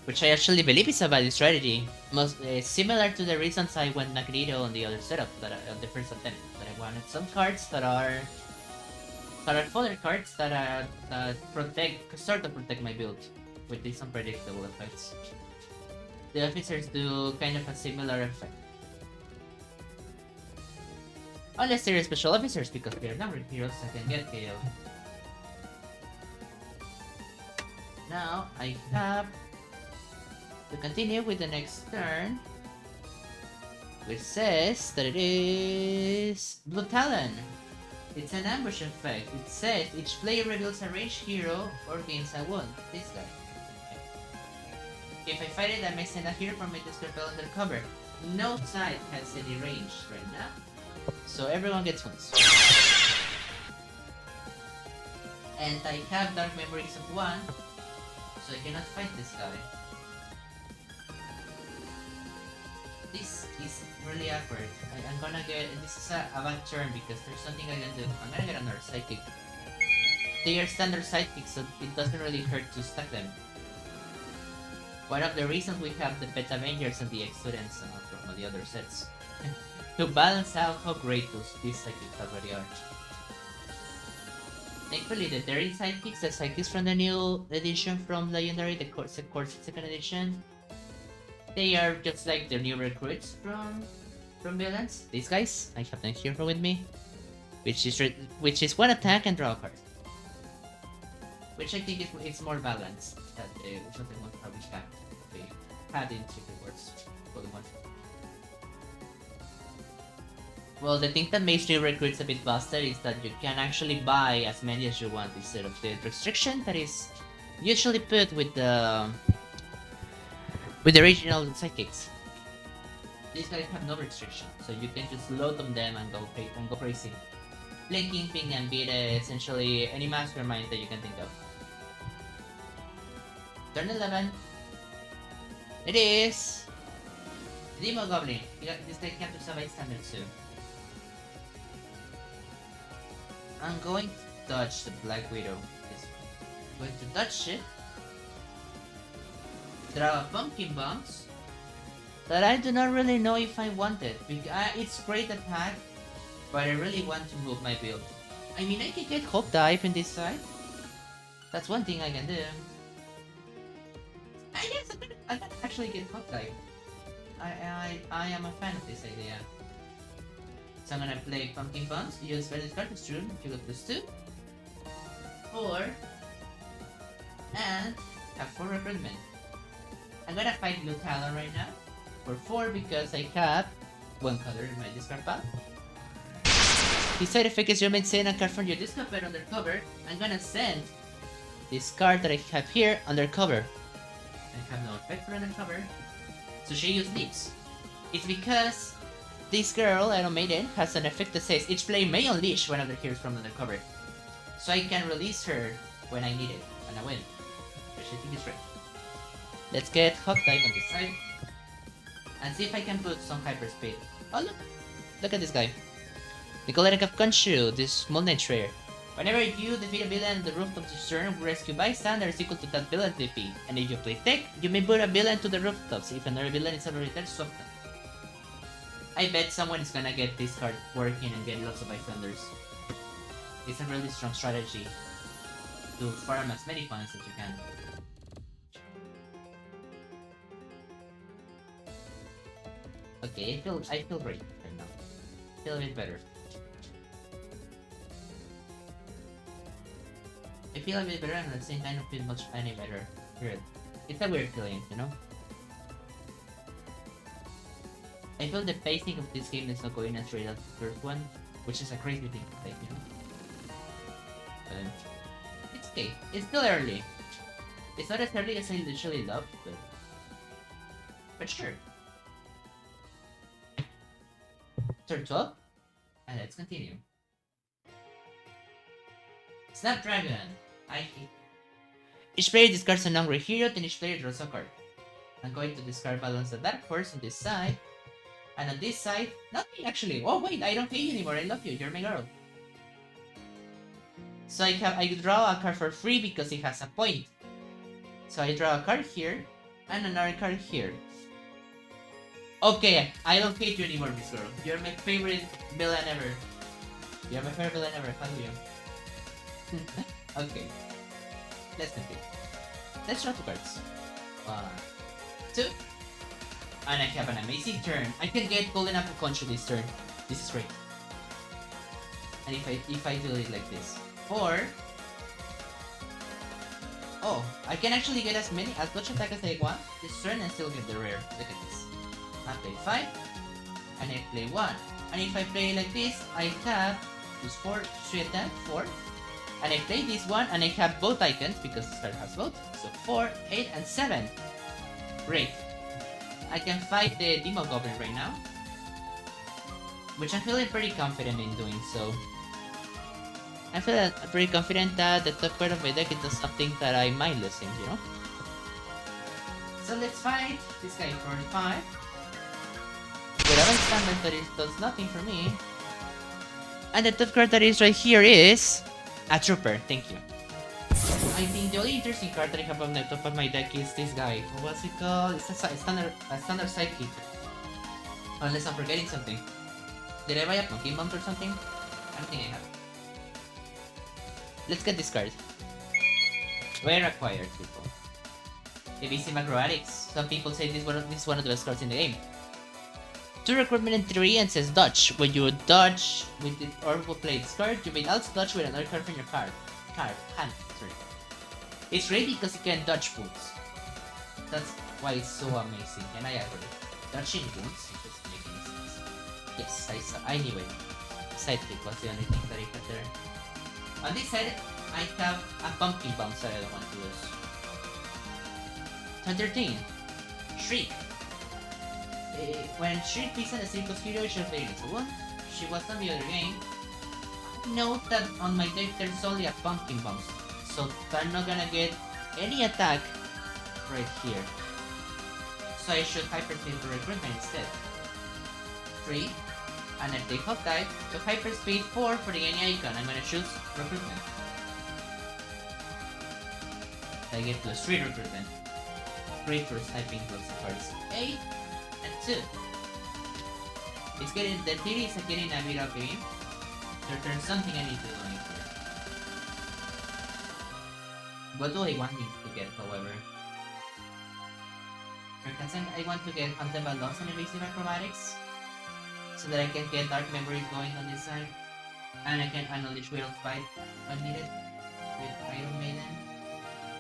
Which I actually believe is a valid strategy. Most similar to the reasons I went Magneto on the other setup on the first attempt. That I wanted some cards that are fodder cards that sort of protect my build with these unpredictable effects. The officers do kind of a similar effect. Unless they're special officers, because they're numbered heroes that can get KO. Now I have to continue with the next turn, which says that it is Blue Talon. It's an ambush effect. It says each player reveals a ranged hero or gains a wound. This guy. If I fight it, I may send a hero from my discard pile under cover. No side has any range right now, so everyone gets wounds. And I have Dark Memories of 1, so I cannot fight this guy. This is really awkward. I'm gonna get... This is a bad turn because there's something I can do. I'm gonna get another Psychic. They are standard sidekicks, so it doesn't really hurt to stack them. One of the reasons we have the Pet Avengers and the X-Students from the other sets. To balance out how great these sidekicks already are. Thankfully, the Daring sidekicks, the sidekicks from the new edition from Legendary, the Course 2nd edition, they are just like the new recruits from Villains. These guys, I have them here with me, which is 1 attack and draw a card, which I think is more balanced than what they want to probably have. They had in Secret Wars for the one. Well, the thing that makes new recruits a bit busted is that you can actually buy as many as you want instead of the restriction that is usually put with the original sidekicks. These guys have no restriction, so you can just load on them and go crazy. Play Kingpin and beat essentially any mastermind that you can think of. Turn 11. It is Demo Goblin. This guy can do survive standard too. I'm going to dodge the Black Widow. I'm going to dodge it. Draw a Pumpkin Bombs that I do not really know if I want it. It's great attack, but I really want to move my build. I mean, I can get Hope Dive in this side. That's one thing I can do. Yes, I can actually get Hope Dive. I am a fan of this idea. So I'm gonna play Pumpkin Bombs, use Feather Cartridge Rune, you got +2, 4, and have 4 recruitment. I'm gonna fight Blue Talon right now for 4 because I have 1 color in my discard pile. The side effect is you may send a card from your discard pile undercover. I'm gonna send this card that I have here undercover. I have no effect for undercover. So she used leaps. It's because this girl, Iron Maiden, has an effect that says each player may unleash one of their heroes from undercover. So I can release her when I need it, and I win. Which I think is right. Let's get Hot Dive on this side. And see if I can put some hyperspeed. Oh look! Look at this guy. The Golden Cup Konshu, this small niche rare. Whenever you defeat a villain on the rooftop this turn, rescue bystanders equal to that villain's DP. And if you play tech, you may put a villain to the rooftops. If another villain is already there, swap them. I bet someone is gonna get this card working and get lots of bystanders. It's a really strong strategy to farm as many points as you can. Okay, I feel great right now. I feel a bit better. I feel a bit better and at the same time I don't feel much any better. Weird. It's a weird feeling, you know? I feel the pacing of this game is not going as straight as the first one, which is a crazy thing to say, you know? It's okay. It's still early. It's not as early as I literally love, but sure. Turn 12, and let's continue. Snapdragon. I hate. Each player discards a non-rare hero, then each player draws a card. I'm going to discard Balance the Dark Horse on this side, and on this side, nothing actually. Oh wait, I don't hate you anymore. I love you. You're my girl. So I draw a card for free because it has a point. So I draw a card here, and another card here. Okay, I don't hate you anymore, Miss Girl. You're my favorite villain ever. You're my favorite villain ever. Hallelujah. Okay. Let's continue. Let's draw 2 cards. 1, 2. And I have an amazing turn. I can get Golden Apple Concho this turn. This is great. And if I do it like this. 4. Oh, I can actually get as much attack as I want this turn and still get the rare. Look at this. I play 5. And I play 1. And if I play like this, I have this 4, 3 attack, 4. And I play this one and I have both icons because this card has both. So 4, 8, and 7. Great. I can fight the Demo Goblin right now. Which I'm feeling pretty confident in doing so. I feel pretty confident that the top card of my deck does something that I might lose in, you know? So let's fight this guy for 5. With a standard that does nothing for me. And the top card that is right here is a Trooper. Thank you. I think the only interesting card that I have on the top of my deck is this guy. What's it called? It's a standard sidekick. Unless I'm forgetting something. Did I buy a Pumpkin Bomb or something? I don't think I have. Let's get this card. Rare acquired, people. ABC Acrobatics. Some people say this is one of the best cards in the game. 2 recruitment and 3 and says dodge. When you dodge with the orb will play this card, you may also dodge with another card from your hand. Sorry. It's great because you can dodge wounds. That's why it's so amazing, and I agree. Dodging wounds just making sense. Yes, I saw. I knew it. Sidekick was the only thing that I had there. On this side, I have a Pumpkin Bomb that I don't want to lose. Turn 13. Shriek. When Shriek picks on a Circus hero, she'll play it. So one, she was on the other game. Note that on my deck there's only a Pumpkin Bomb, so I'm not gonna get any attack right here. So I should Hyperspeed for recruitment instead. 3, and I take Hot Dive to Hyperspeed 4 for the any icon. I'm gonna choose recruitment. I get plus 3 recruitment. Great for sniping lots of cards. 8 and 2. It's getting the theory is getting a bit of game. There's something I need to do here. What do I want him to get, however? For consent, I want to get Huntable Loss and Evasive Acrobatics, so that I can get Dark Memories going on this side, and I can Unleash Will of Fight when needed with Iron Maiden.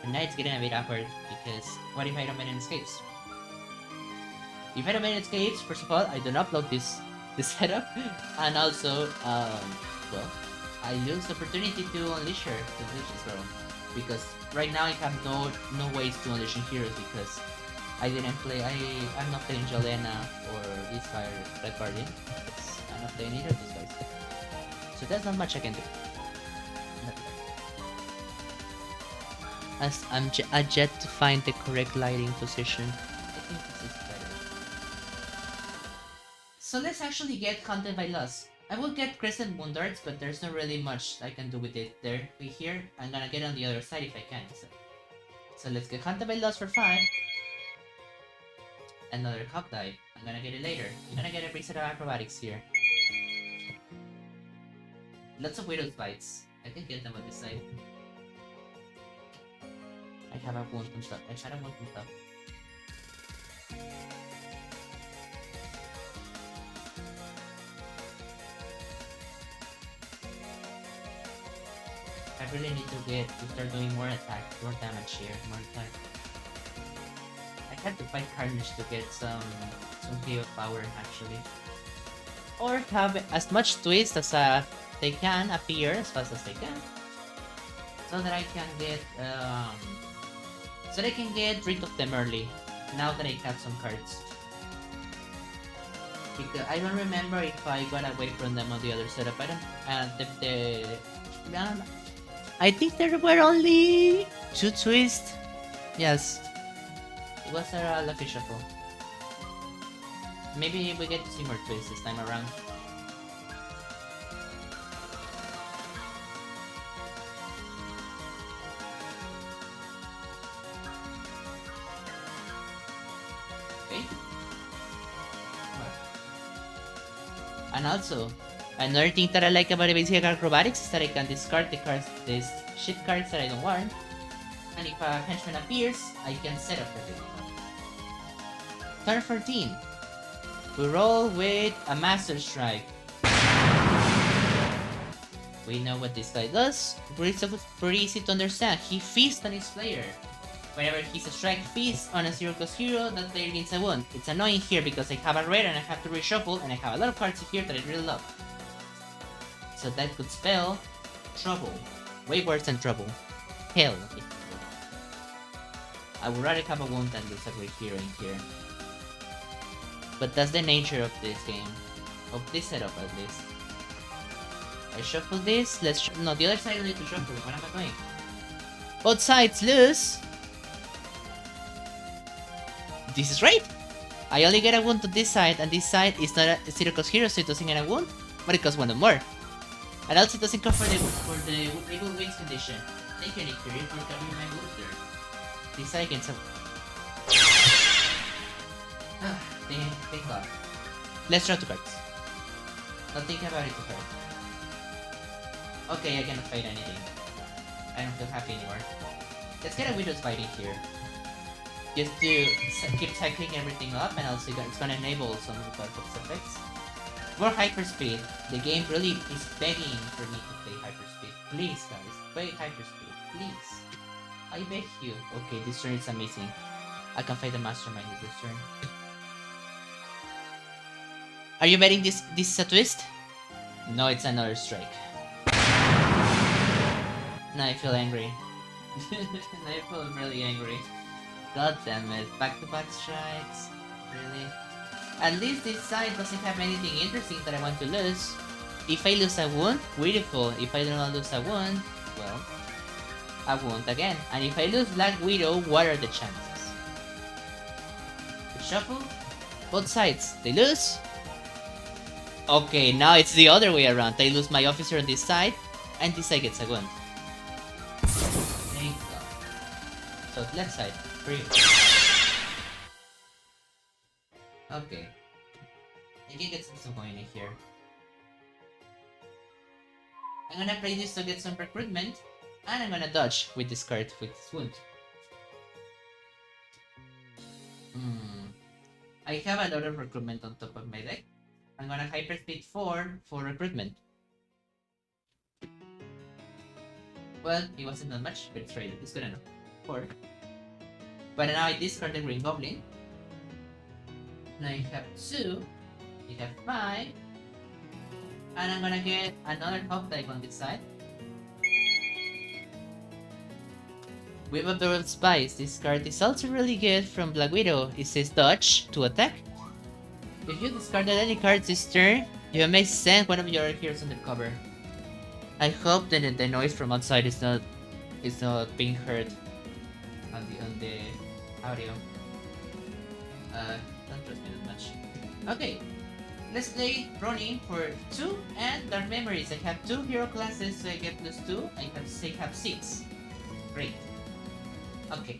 And now it's getting a bit awkward, because what if Iron Maiden escapes? If Iron Maiden escapes, first of all, I don't upload this setup, and also, well, I lose the opportunity to unleash her, to unleash this girl. because right now I have no ways to unleash heroes because I didn't play. I'm not playing Jolena or this guy Red Guardian. I'm not playing either of these guys. So there's not much I can do. As I'm yet to find the correct lighting position. I think this is better. So let's actually get Haunted by Lust. I will get Crescent Moon Darts, but there's not really much I can do with it there. Be here. I'm gonna get on the other side if I can. So let's get Haunted by Lust for 5. Another Cock Dive. I'm gonna get it later. I'm gonna get a reset of acrobatics here. Lots of Widow's Bites. I can get them on this side. I have a wound and stuff. I had a wound and stuff. I really need to start doing more attack, more damage here, more attack. I had to fight Carnage to get some KO power actually. Or have as much twist as they can appear as fast as they can. So that I can get rid of them early. Now that I have some cards. Because I don't remember if I got away from them on the other setup. I don't I think there were only 2 twists. Yes. It was a lucky shuffle. Maybe we get to see more twists this time around. Okay. And also, another thing that I like about the basic acrobatics is that I can discard the cards, these shit cards that I don't want. And if a henchman appears, I can set up everything. Turn 14. We roll with a Master Strike. We know what this guy does. Pretty easy to understand. He feasts on his player. Whenever he's a strike feast on a 0-cost hero, that player gains a wound. It's annoying here because I have a rare and I have to reshuffle, and I have a lot of cards here that I really love. So that could spell trouble. Way worse than trouble. Hell. I would rather have a wound than lose a great hero in here. But that's the nature of this game. Of this setup at least. I shuffle this, no, the other side I need to shuffle, what am I doing? Both sides lose! This is right! I only get a wound to this side, and this side is not a 0-cost hero, so it doesn't get a wound, but it costs 1 or more. And also it doesn't cover the Able Wings condition. Take any period for covering my wound there. This side gets a... Thank God. Let's draw 2 cards. Don't think about it too hard. Okay, I cannot fight anything. I don't feel happy anymore. Let's get a Widow's Bite in here. Just to keep cycling everything up, and also it's gonna enable some of the effects. More hyperspeed. The game really is begging for me to play hyperspeed. Please, guys, play hyperspeed. Please. I beg you. Okay, this turn is amazing. I can fight the Mastermind with this turn. Are you betting this is a twist? No, it's another strike. Now I feel angry. Now I feel really angry. God damn it. Back-to-back strikes. Really? At least this side doesn't have anything interesting that I want to lose. If I lose a wound, beautiful. If I don't lose a wound, well, a wound again. And if I lose Black Widow, what are the chances? Shuffle. Both sides. They lose. Okay, now it's the other way around. I lose my officer on this side, and this side gets a wound. Thank God. So left side, for you. Okay. I can get some coin in here. I'm gonna play this to get some recruitment, and I'm gonna dodge with this card with this wound. I have a lot of recruitment on top of my deck. I'm gonna hyperspeed 4 for recruitment. Well, it wasn't that much, but it's right. It's good enough. 4. But now I discard the Green Goblin. Now I have 2. You have 5. And I'm gonna get another Hog Dive on this side. Whip of the World Spice. This card is also really good from Black Widow. It says dodge to attack. If you discarded any cards this turn, you may send one of your heroes undercover. I hope that the noise from outside is not being heard on the audio. Don't trust me that much. Okay, let's play Ronin for 2 and Dark Memories. I have 2 hero classes, so I get +2. I have 6. Great. Okay,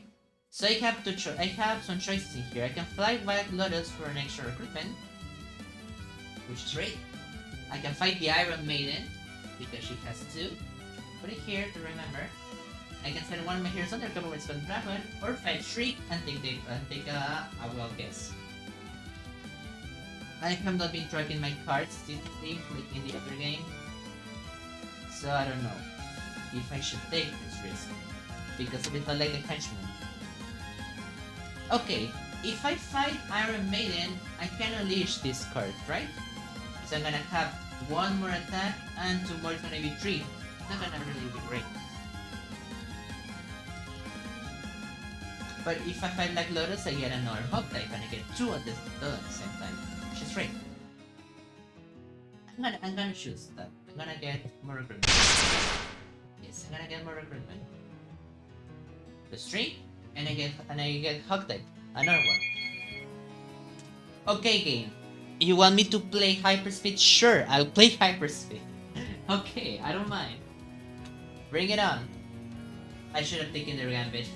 so I have some choices in here. I can fly Wild Lotus for an extra recruitment, which is great. I can fight the Iron Maiden because she has 2. Put it here to remember. I can send one of my heroes undercover with Spell Dragon, or fight Shriek and take a wild guess. I have not been tracking my cards deeply like in the other game, so I don't know if I should take this risk, because it felt like a henchman. Okay, if I fight Iron Maiden, I can unleash this card, right? So I'm gonna have 1 more attack and 2 more is gonna be 3. It's not gonna really be great. But if I fight like Lotus, I get another hot type and I get 2 at the same time, which is great. I'm gonna choose that. I'm gonna get more recruitment. Yes, I'm gonna get more recruitment. Plus 3, and I get hot type. Another one. Okay, game. You want me to play Hyperspeed? Sure, I'll play Hyperspeed. Okay, I don't mind. Bring it on. I should have taken the Gambit.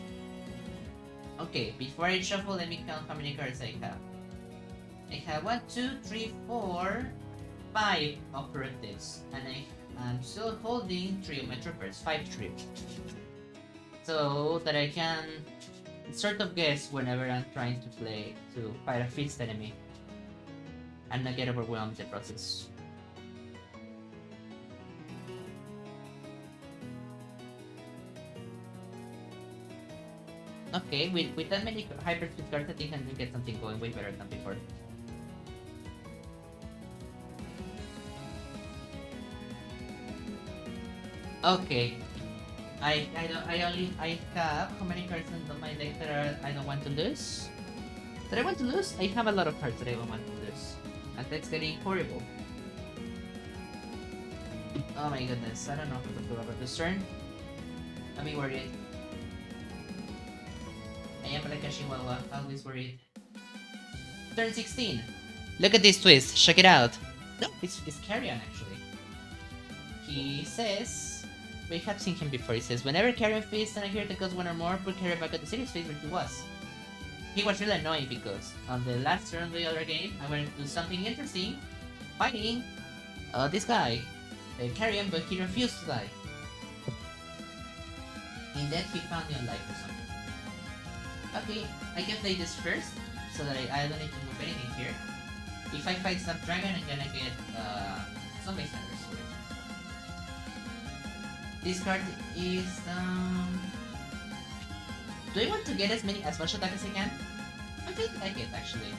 Okay, before I shuffle, let me count how many cards I have. I have 1, 2, 3, 4, 5 operatives, and I'm still holding 3 of my troopers, 5 troops. So that I can sort of guess whenever I'm trying to fight a fixed enemy and not get overwhelmed in the process. Okay, with that many Hyperspeed cards, I think I can get something going way better than before. Okay, I have how many cards on my deck that I don't want to lose? That I want to lose? I have a lot of cards that I don't want to lose, and that's getting horrible. Oh my goodness, I don't know what to do about this turn. I'm worried. I am like a chihuahua, always worried. Turn 16. Look at this twist, check it out. No, it's Carrion actually. He says, we have seen him before, he says, whenever Carrion feasts and I hear that goes 1 or more, put Carrion back at the city's face where he was. He was really annoying because on the last turn of the other game, I went to do something interesting, fighting this guy, Carrion, but he refused to die. And then he found me alive or something. Okay, I can play this first, so that I don't need to move anything here. If I fight Snapdragon, I'm gonna get some base numbers for it. This card is do I want to get as much attack as I can? I think I get actually.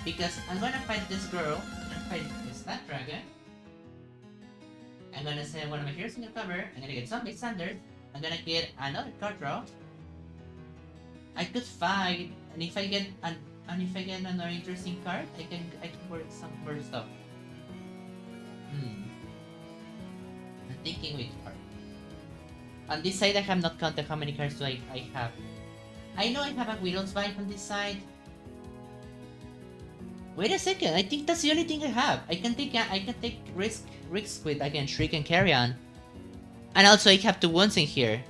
Because I'm gonna fight this girl, I'm gonna fight this Snapdragon. I'm gonna send one of my heroes in the cover, I'm gonna get some base standards, I'm gonna get another card draw. I could fight, and if I get another interesting card, I can work some more stuff. I'm thinking which card. On this side, I have not counted how many cards do I have. I know I have a Widow's Bite on this side. Wait a second, I think that's the only thing I have. I can take risks with again Shriek and Carrion, and also I have 2 wounds in here.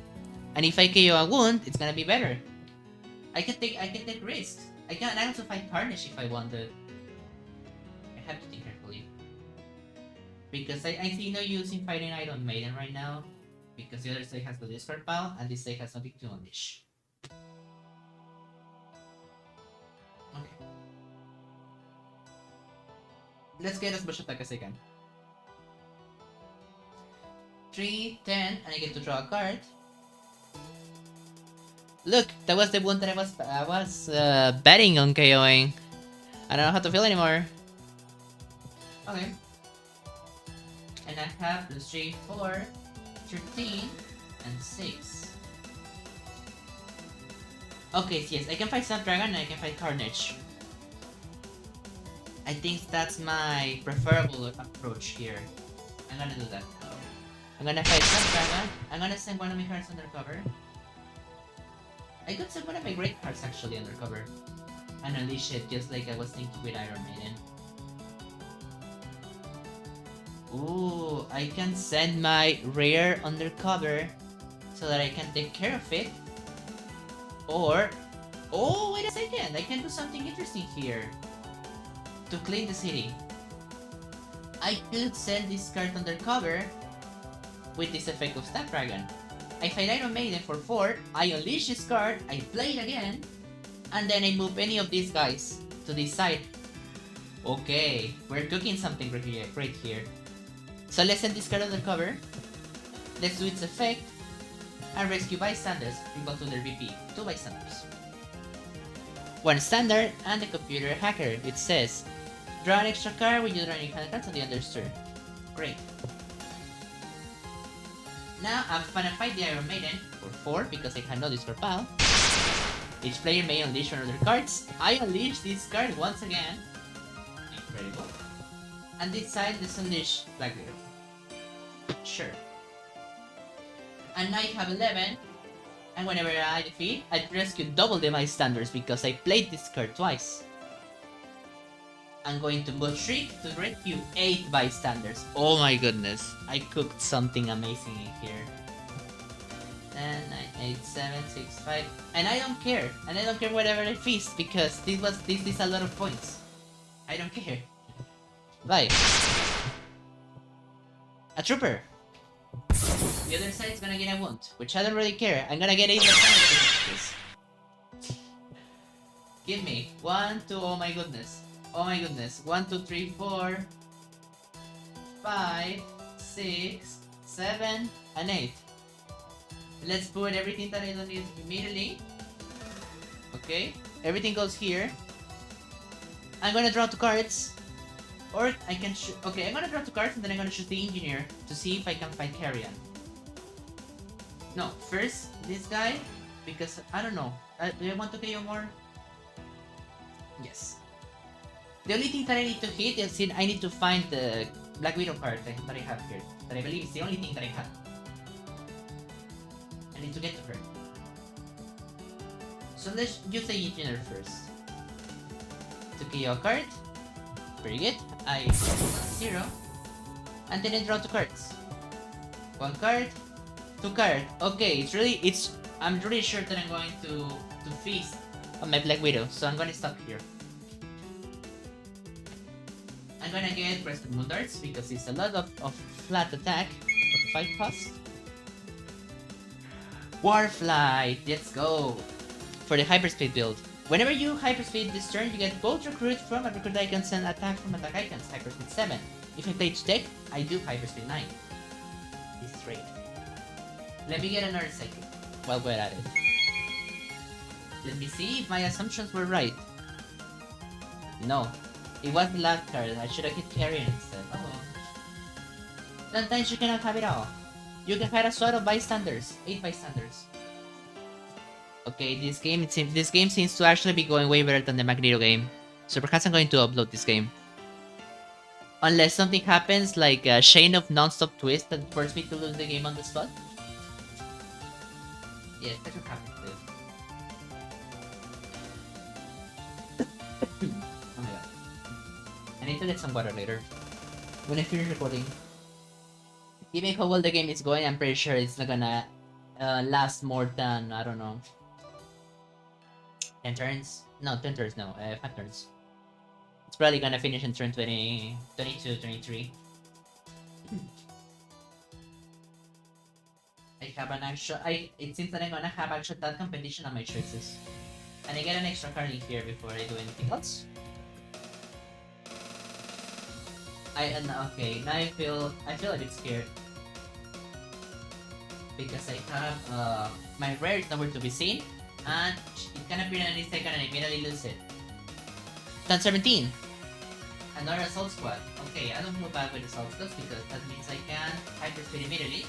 And if I KO a wound, it's gonna be better. I can take risks. I can also fight Tarnish if I wanted. I have to think carefully. Because I see no use in fighting Iron Maiden right now. Because the other side has the discard pile and this side has nothing to unleash. Okay. Let's get as much attack as I can. 3, 10, and I get to draw a card. Look, that was the one that I was betting on KOing. I don't know how to feel anymore. Okay. And I have plus 3, 4, 13, and 6. Okay, yes, I can fight Snapdragon and I can fight Carnage. I think that's my preferable approach here. I'm gonna do that. I'm gonna fight Snapdragon. I'm gonna send one of my cards undercover. I could send one of my great cards actually undercover. And unleash it just like I was thinking with Iron Maiden. Ooh, I can send my rare undercover so that I can take care of it. Or, oh, wait a second, I can do something interesting here. To clean the city. I could send this card undercover with this effect of Snapdragon. I fight Iron Maiden for 4, I unleash this card, I play it again, and then I move any of these guys to this side. Okay, we're cooking something great here. So let's send this card undercover. Let's do its effect. And rescue bystanders equal to their VP. 2 bystanders. 1 standard and the computer hacker, which says draw an extra card when you draw any kind of cards on the other's turn. Great. Now I'm gonna fight the Iron Maiden for 4 because I have no discard pile. Each player may unleash one of their cards. I unleash this card once again. Incredible. And this side, let's unleash Black Widow. Sure. And I have 11. And whenever I defeat, I rescue double the bystanders because I played this card twice. I'm going to move Shriek to rescue 8 bystanders. Oh my goodness. I cooked something amazing in here. 10, 9, 8, 7, 6, 5. And I don't care. And I don't care whatever I feast because this is a lot of points. I don't care. Bye. A trooper. The other side is gonna get a wound, which I don't really care. I'm gonna get 8 bystanders. Give me 1, 2, oh my goodness. Oh my goodness. 1, 2, 3, 4, 5, 6, 7, and 8. Let's put everything that I don't need immediately. Okay. Everything goes here. I'm gonna draw 2 cards. Or I can shoot. Okay, I'm gonna draw 2 cards and then I'm gonna shoot the engineer to see if I can fight Carrion. No, first this guy because I don't know. Do I want to KO more? Yes. The only thing that I need to hit is I need to find the Black Widow card that I have here. That I believe is the only thing that I have. I need to get to her. So let's use the engineer first. To KO a card. Very good. I 0. And then I draw 2 cards. 1 card, 2 card. Okay, I'm really sure that I'm going to feast on my Black Widow, so I'm gonna stop here. I'm gonna get Crested Moon Darts because it's a lot of flat attack for 5 cost. Warflight, let's go! For the hyperspeed build. Whenever you hyperspeed this turn, you get both recruit from and recruit icons and attack from attack icons, hyperspeed 7. If I play each deck, I do hyperspeed 9. This is great. Let me get another second while we're at it. Let me see if my assumptions were right. No. It was the last card. I should have hit Carrion instead. Oh well. Sometimes you cannot have it all. You can fight a squad of bystanders. 8 bystanders. Okay, this game seems to actually be going way better than the Magneto game. So perhaps I'm going to upload this game. Unless something happens like a chain of non-stop twists that forces me to lose the game on the spot. Yes, that could happen too. Oh my god. I need to get some water later. When I finish recording. Given how well the game is going, I'm pretty sure it's not gonna last more than, I don't know, 10 turns? No, 10 turns, no, 5 turns. It's probably gonna finish in turn 20, 22, 23. I have an actual, it seems that I'm gonna have actual that competition on my choices. And I get an extra card in here before I do anything else. Okay, now I feel a bit scared. Because I have, my rare is nowhere to be seen. And it can appear in any second and I immediately lose it. Turn 17. Another assault squad. Okay, I don't feel bad with assault squads because that means I can hyperspeed immediately.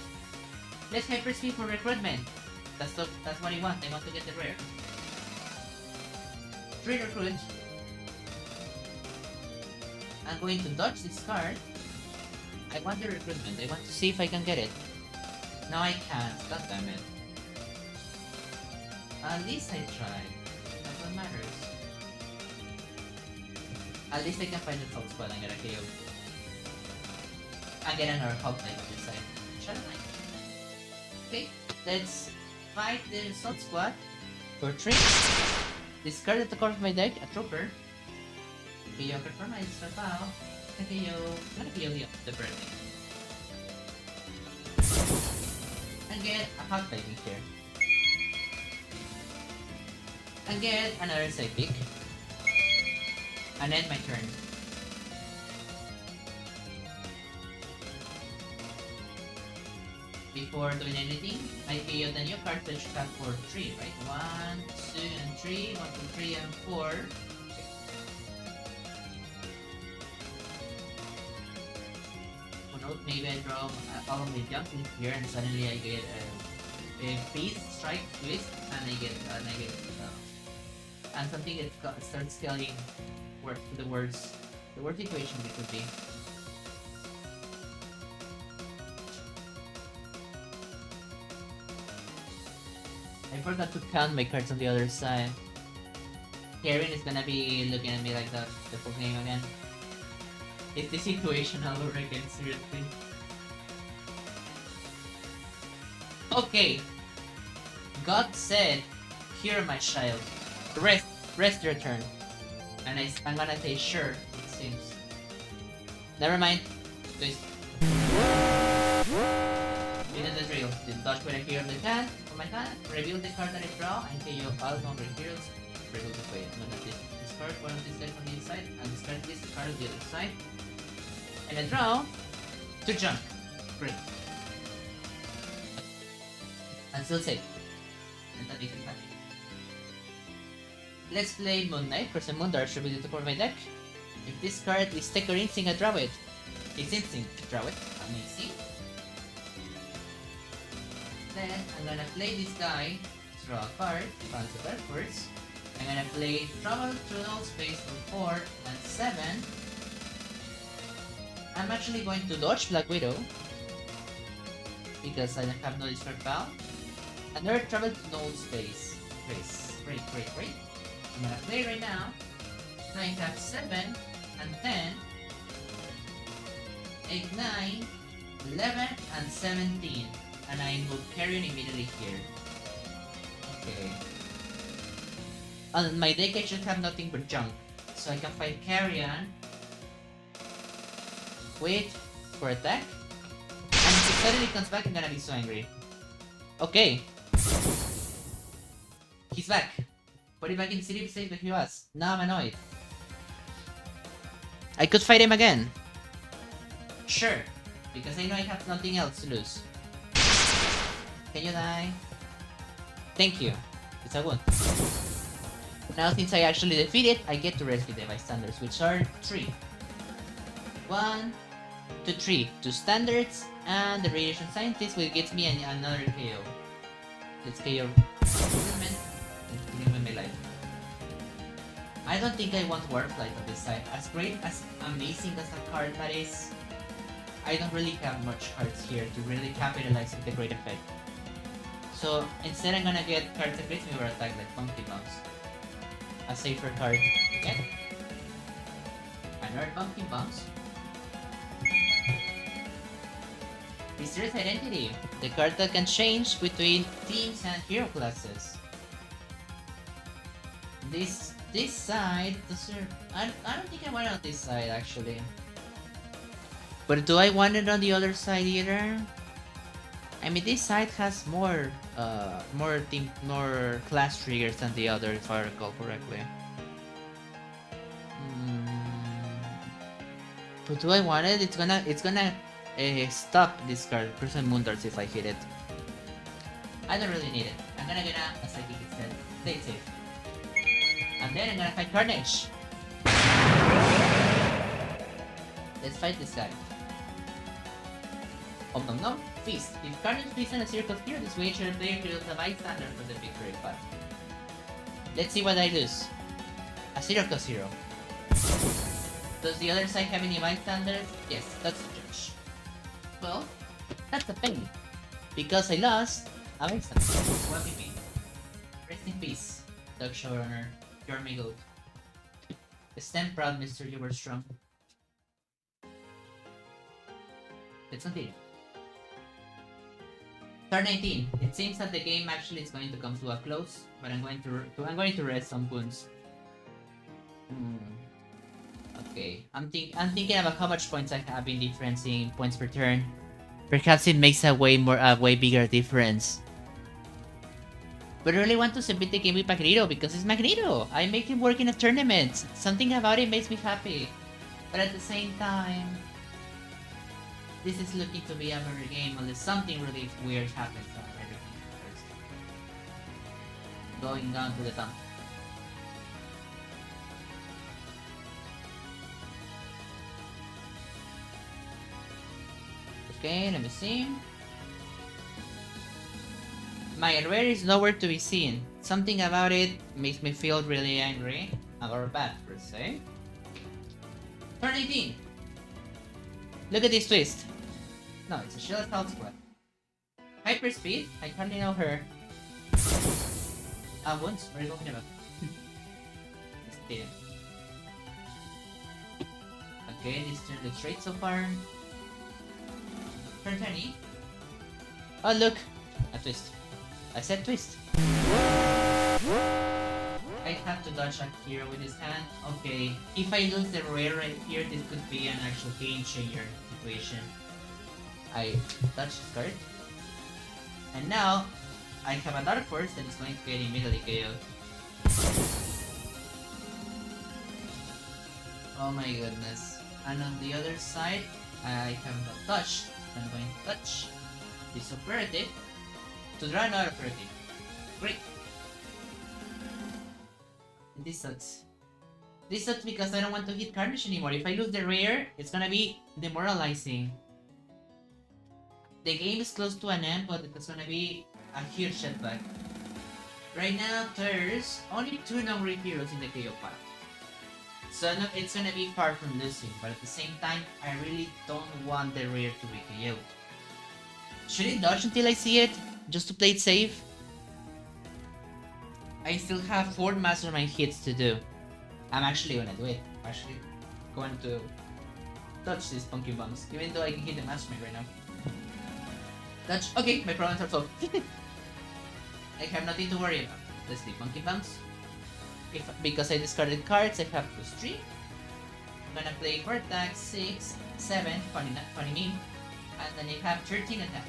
Let's hyperspeed for recruitment. That's what I want. I want to get the rare. 3 recruit. I'm going to dodge this card. I want the recruitment. I want to see if I can get it. No, I can't. God damn it. At least I tried. That's what matters. At least I can find the top spot and get a KO. And get another hot plate on this side. Shall I? Okay, let's fight the salt squad for 3. Discard at the core of my deck, a trooper. KO confirm my survival. KO. I'm gonna KO the birthday. And get a hot plate in here. And get another psychic. And end my turn. Before doing anything, I KO the new card that you have for 3, right? 1, 2, and 3, 1, 2, 3, and 4. Okay. Who knows, maybe I draw all of my jump in here and suddenly I get a beast, strike, twist, and I get and something that starts scaling the worst situation it could be. I forgot to count my cards on the other side. Karen is gonna be looking at me like the full game again. Is this situation all over again, seriously? Okay. God said, "Here, my child. Rest your turn." And I'm gonna say sure, it seems. Never mind. Twist. You know the drill. The dodge with a hero of the hand from my hand, reveal the card that I draw, and KO all number heroes. Reveal the way. I'm gonna discard one of these decks on the inside, and discard this card on the other side. And I draw 2 junk. Great. And still safe. And that makes it happy. Let's play Moon Knight. Person Moon Dart should be the top of my deck. If this card is Tech or Instinct, I draw it. It's Instinct, draw it. Amazing. Then I'm gonna play this guy, draw a card, bounce it backwards. I'm gonna play Travel Through Null Space for 4 and 7. I'm actually going to dodge Black Widow because I don't have no discard pile. Another Travel to Null Space. Great. I'm gonna play right now. Now I have 7 and 10, 8, 9, 11, and 17. And I move Carrion immediately here. Okay. On my deck I should have nothing but junk. So I can fight Carrion. Wait for attack. And if it suddenly comes back, I'm gonna be so angry. Okay. He's back. Put him back in the city safe that he was. Now I'm annoyed. I could fight him again. Sure. Because I know I have nothing else to lose. Can you die? Thank you. It's a wound. Now since I actually defeat it, I get to rescue the bystanders, which are 3. 1, 2, 3. 2 standards, and the radiation scientist will get me another KO. Let's KO. Give me my life. I don't think I want Warflight on this side. As great, as amazing as a card that is, I don't really have much cards here to really capitalize on the great effect. So instead I'm gonna get cards that makes me or attack like Bumpy Bumps. A safer card. Okay. Another Bumpy Bumps. Mysterious Identity. The card that can change between teams and hero classes. This side doesn't. I don't think I want it on this side actually. But do I want it on the other side either? I mean, this side has more class triggers than the other, if I recall correctly. But do I want it? It's gonna stop this card, Person Moon Darts, if I hit it. I don't really need it. I'm gonna get a psychic instead. Stay safe. And then I'm gonna fight Carnage. Let's fight this guy. Nom nom. Feast. If Carnage feasts in a circle here, this way your player kills a bystander for the victory path. Let's see what I lose. 0 cost 0. Does the other side have any bystanders? Yes, that's the judge. Well, that's the thing. Because I lost, a bystander. 1 PP. Rest in peace, Dog Showrunner. You're my goat. Stand proud, mister, you were strong. Let's continue. Turn 19. It seems that the game actually is going to come to a close, but I'm going to rest some wounds. Okay, I'm thinking about how much points I have in difference in points per turn. Perhaps it makes a way bigger difference. But I really want to submit the game with Magneto because it's Magneto. I make him work in a tournament. Something about it makes me happy. But at the same time, this is looking to be a better game unless something really weird happens on everything first. Going down to the dump. Okay, let me see. My rare is nowhere to be seen. Something about it makes me feel really angry. Or bad, per se. Turn 18! Look at this twist. No, it's a Shield Health Squad. Hyperspeed? I hardly know her. Wounds? What are you talking about? Okay, this turn looks great so far. Turn 20. Oh, look! A twist. I said twist. I have to dodge a hero with his hand. Okay, if I lose the rare right here, this could be an actual game changer situation. I dodge this card. And now, I have a Dark Force that is going to get immediately KO'd. Oh my goodness. And on the other side, I have no touch. I'm going to touch this operative to draw another operative. Great. This sucks. This sucks because I don't want to hit Carnage anymore. If I lose the rare, it's gonna be demoralizing. The game is close to an end, but it's gonna be a huge setback. Right now, there's only 2 non-rare heroes in the KO path. So it's gonna be far from losing, but at the same time, I really don't want the rare to be KO'd. Should I dodge until I see it? Just to play it safe? I still have 4 Mastermind hits to do. I'm actually gonna do it. I'm actually going to touch these Punky Bombs, even though I can hit the Mastermind right now. Touch. Okay, my problems are solved. I have nothing to worry about. Let's do Punky Bombs. Because I discarded cards, I have +3. I'm gonna play 4 attacks, 6, 7, funny meme, and then I have 13 attack.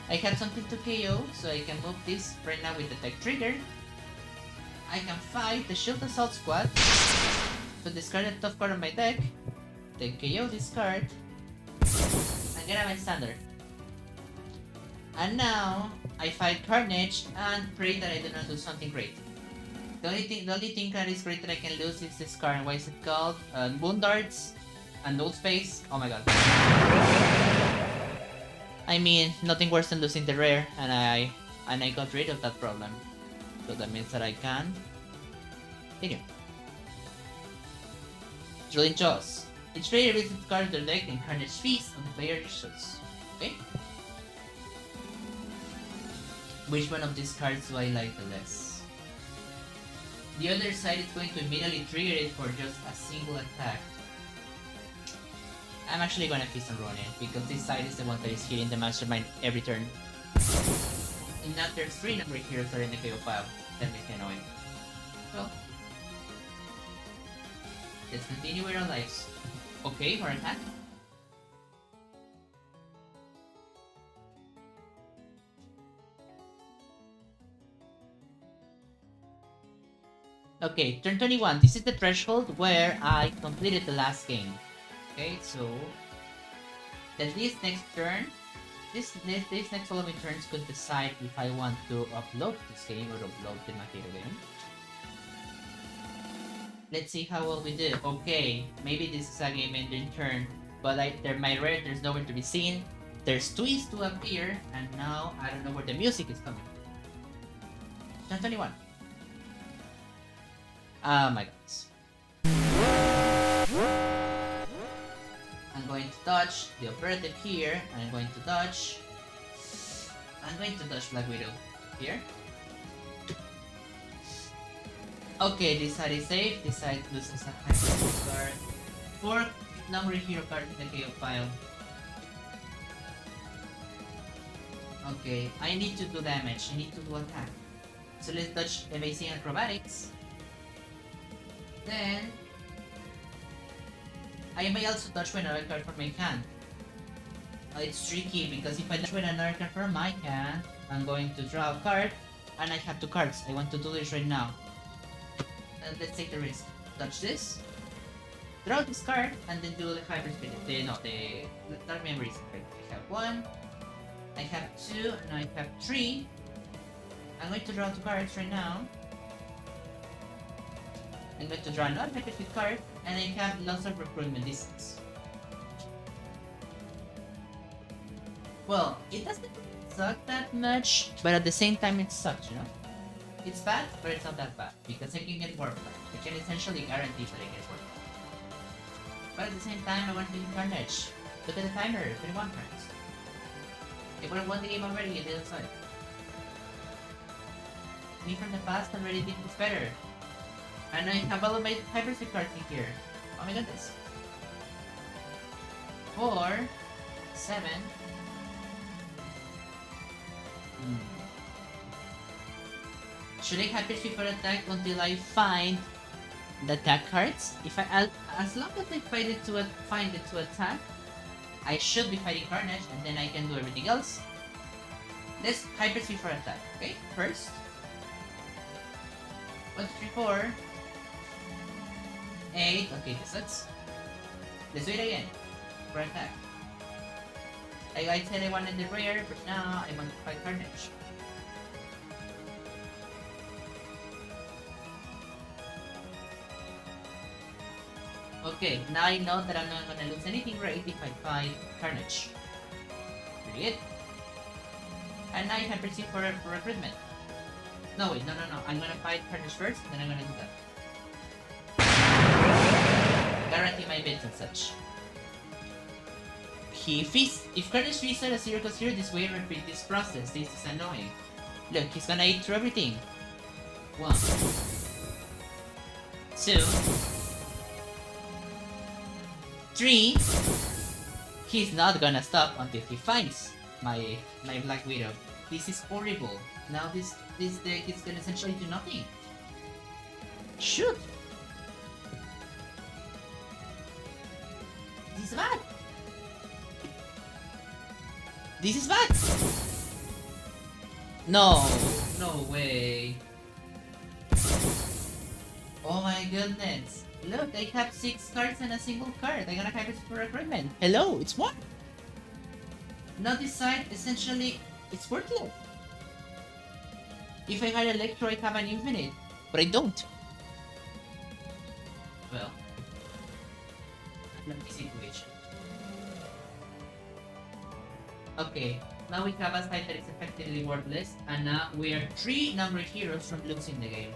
I have something to KO, so I can move this right now with the tech trigger. I can fight the Shield Assault Squad to discard a tough card on my deck, then KO this card, and get a bystander. And now, I fight Carnage and pray that I do not do something great. The only thing that is great that I can lose is this card. What is it called? Moon Darts and Null Space. Oh my god. I mean, nothing worse than losing the rare, and I got rid of that problem. So that means that I can continue. Drilling Jaws. Each player reveals its card to their deck and Carnage Feast on the player chooses. Okay? Which one of these cards do I like the less? The other side is going to immediately trigger it for just a single attack. I'm actually gonna Feast on Ronin, because this side is the one that is hitting the Mastermind every turn. And now there's 3 number heroes that are in the KO pile. That makes me annoying. Well, let's continue with our lives. Okay, more attack. Okay, turn 21. This is the threshold where I completed the last game. Okay, so that this next turn, this next following turns could decide if I want to upload this game or upload the Magneto game. Let's see how well we do. Okay, maybe this is a game ending turn, but my rare, there's nowhere to be seen. There's twists to appear, and now I don't know where the music is coming from. Turn 21. Oh my goodness. I'm going to dodge the operative here. I'm going to dodge Black Widow here. Okay, this side is safe. This side loses a hyper card. 4 number hero card in the KO pile. Okay, I need to do damage. I need to do attack. So let's dodge evasive acrobatics. Then I may also dodge with another card from my hand. It's tricky because if I dodge with another card from my hand, I'm going to draw a card, and I have 2 cards. I want to do this right now. Let's take the risk. Dodge this, draw this card, and then do the hyper speed. The dark memories. I have 1, I have 2, and I have 3. I'm going to draw 2 cards right now. I'm going to draw another hyper speed card, and I have lots of recruitment distance. Well, it doesn't suck that much, but at the same time it sucks, you know? It's bad, but it's not that bad, because I can get warped. I can essentially guarantee that I get warped. But at the same time, I want to be Carnage. Look at the timer, 21 turns. If I won the game already, it didn't suck. Me from the past already did this better. And I have all of my hyper speed cards in here. Oh my goodness. 4, 7. Should I hyper speed for attack until I find the attack cards? If as long as I find it to attack, I should be fighting Carnage, and then I can do everything else. Let's hyper speed for attack. Okay, first. 1, 2, 3, 4. 8. Okay, this sucks. Let's do it again. For attack. I said I wanted the rare, but now I want to fight Carnage. Okay, now I know that I'm not gonna lose anything great if I fight Carnage. Pretty good. And now I can proceed for recruitment. No, wait, no. I'm gonna fight Carnage first, then I'm gonna do that. Guarantee my bids and such. If Carnage feasts at a 0 cost hero, this way repeat this process. This is annoying. Look, he's gonna eat through everything. 1, 2, 3. He's not gonna stop until he finds my Black Widow. This is horrible. Now this deck is gonna essentially do nothing. Shoot! This is bad! This is bad! No way. Oh my goodness. Look, I have 6 cards and a single card. I'm gonna hyper for recruitment. Hello, it's what? Now this side, essentially, it's worthless. If I had Electro, I have an infinite. But I don't. Well, lucky situation. Okay, now we have a side that is effectively worthless, and now we are 3 number heroes from losing the game.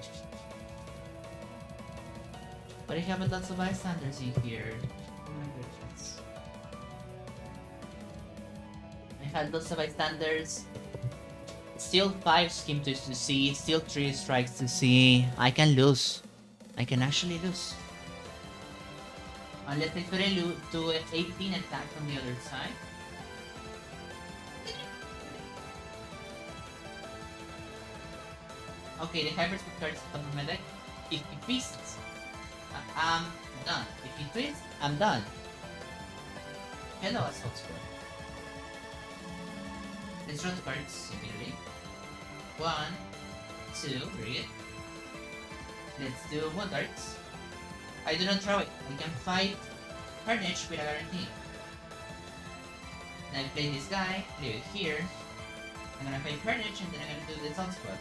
But I have lots of bystanders in here. Oh my goodness. I had lots of bystanders. Still 5 scheme to see, still 3 strikes to see. I can lose. I can actually lose. Unless I couldn't do an 18 attack on the other side. Okay, the hyperspeed cards on my deck. If he feasts, I'm done. If he twists, I'm done. Hello, Assault Squad. Let's draw 2 cards immediately. 1, 2, read. Let's do 1 darts. I do not throw it. I can fight Carnage with a guarantee. Then I play this guy, leave it here. I'm gonna fight Carnage and then I'm gonna do the Assault Squad.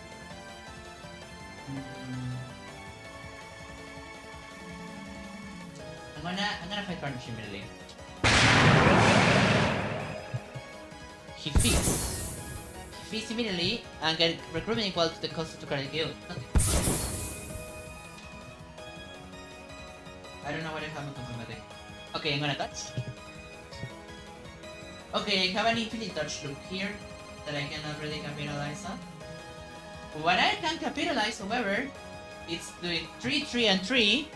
I'm gonna fight Carnage immediately. He feasts. He feasts immediately and get recruitment equal to the cost of the card guild. I don't know what I have on top of my deck. Okay, I'm gonna touch. Okay, I have an infinite touch loop here that I cannot really capitalize on. What I can capitalize, however, is doing 3, 3, and 3,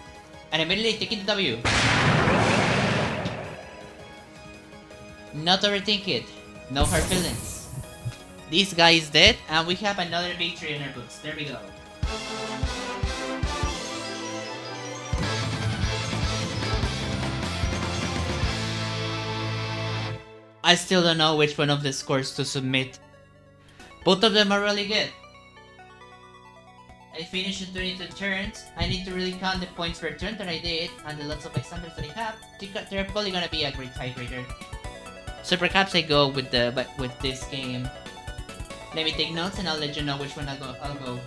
and immediately taking the W. Not overthink it. No hard feelings. This guy is dead, and we have another victory in our books. There we go. I still don't know which one of the scores to submit. Both of them are really good. I finished in 22 turns. I need to really count the points per turn that I did and the lots of examples that I have. They're probably gonna be a great tiebreaker. So perhaps I go with this game. Let me take notes and I'll let you know which one I'll go.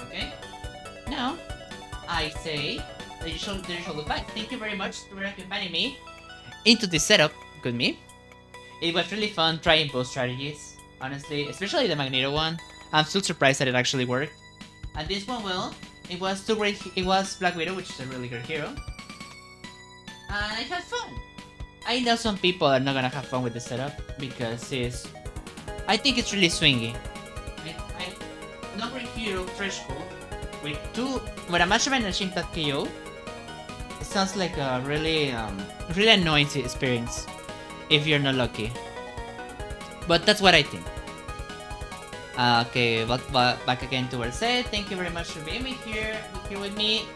Okay. Now, I say the usual goodbye. Thank you very much for accompanying me into this setup with me. It was really fun trying both strategies, honestly, especially the Magneto one. I'm still surprised that it actually worked. And this one, well, it was Black Widow, which is a really good hero. And I had fun. I know some people are not gonna have fun with the setup because I think it's really swingy. Number hero threshold with a match of an achieved that KO. It sounds like a really annoying experience if you're not lucky. But that's what I think. Okay, back again to what I said. Thank you very much for being here with me.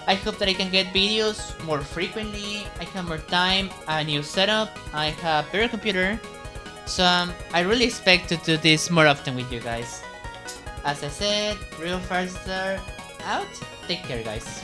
I hope that I can get videos more frequently. I have more time, a new setup. I have better computer. So I really expect to do this more often with you guys. As I said, Real Farstar out. Take care, guys.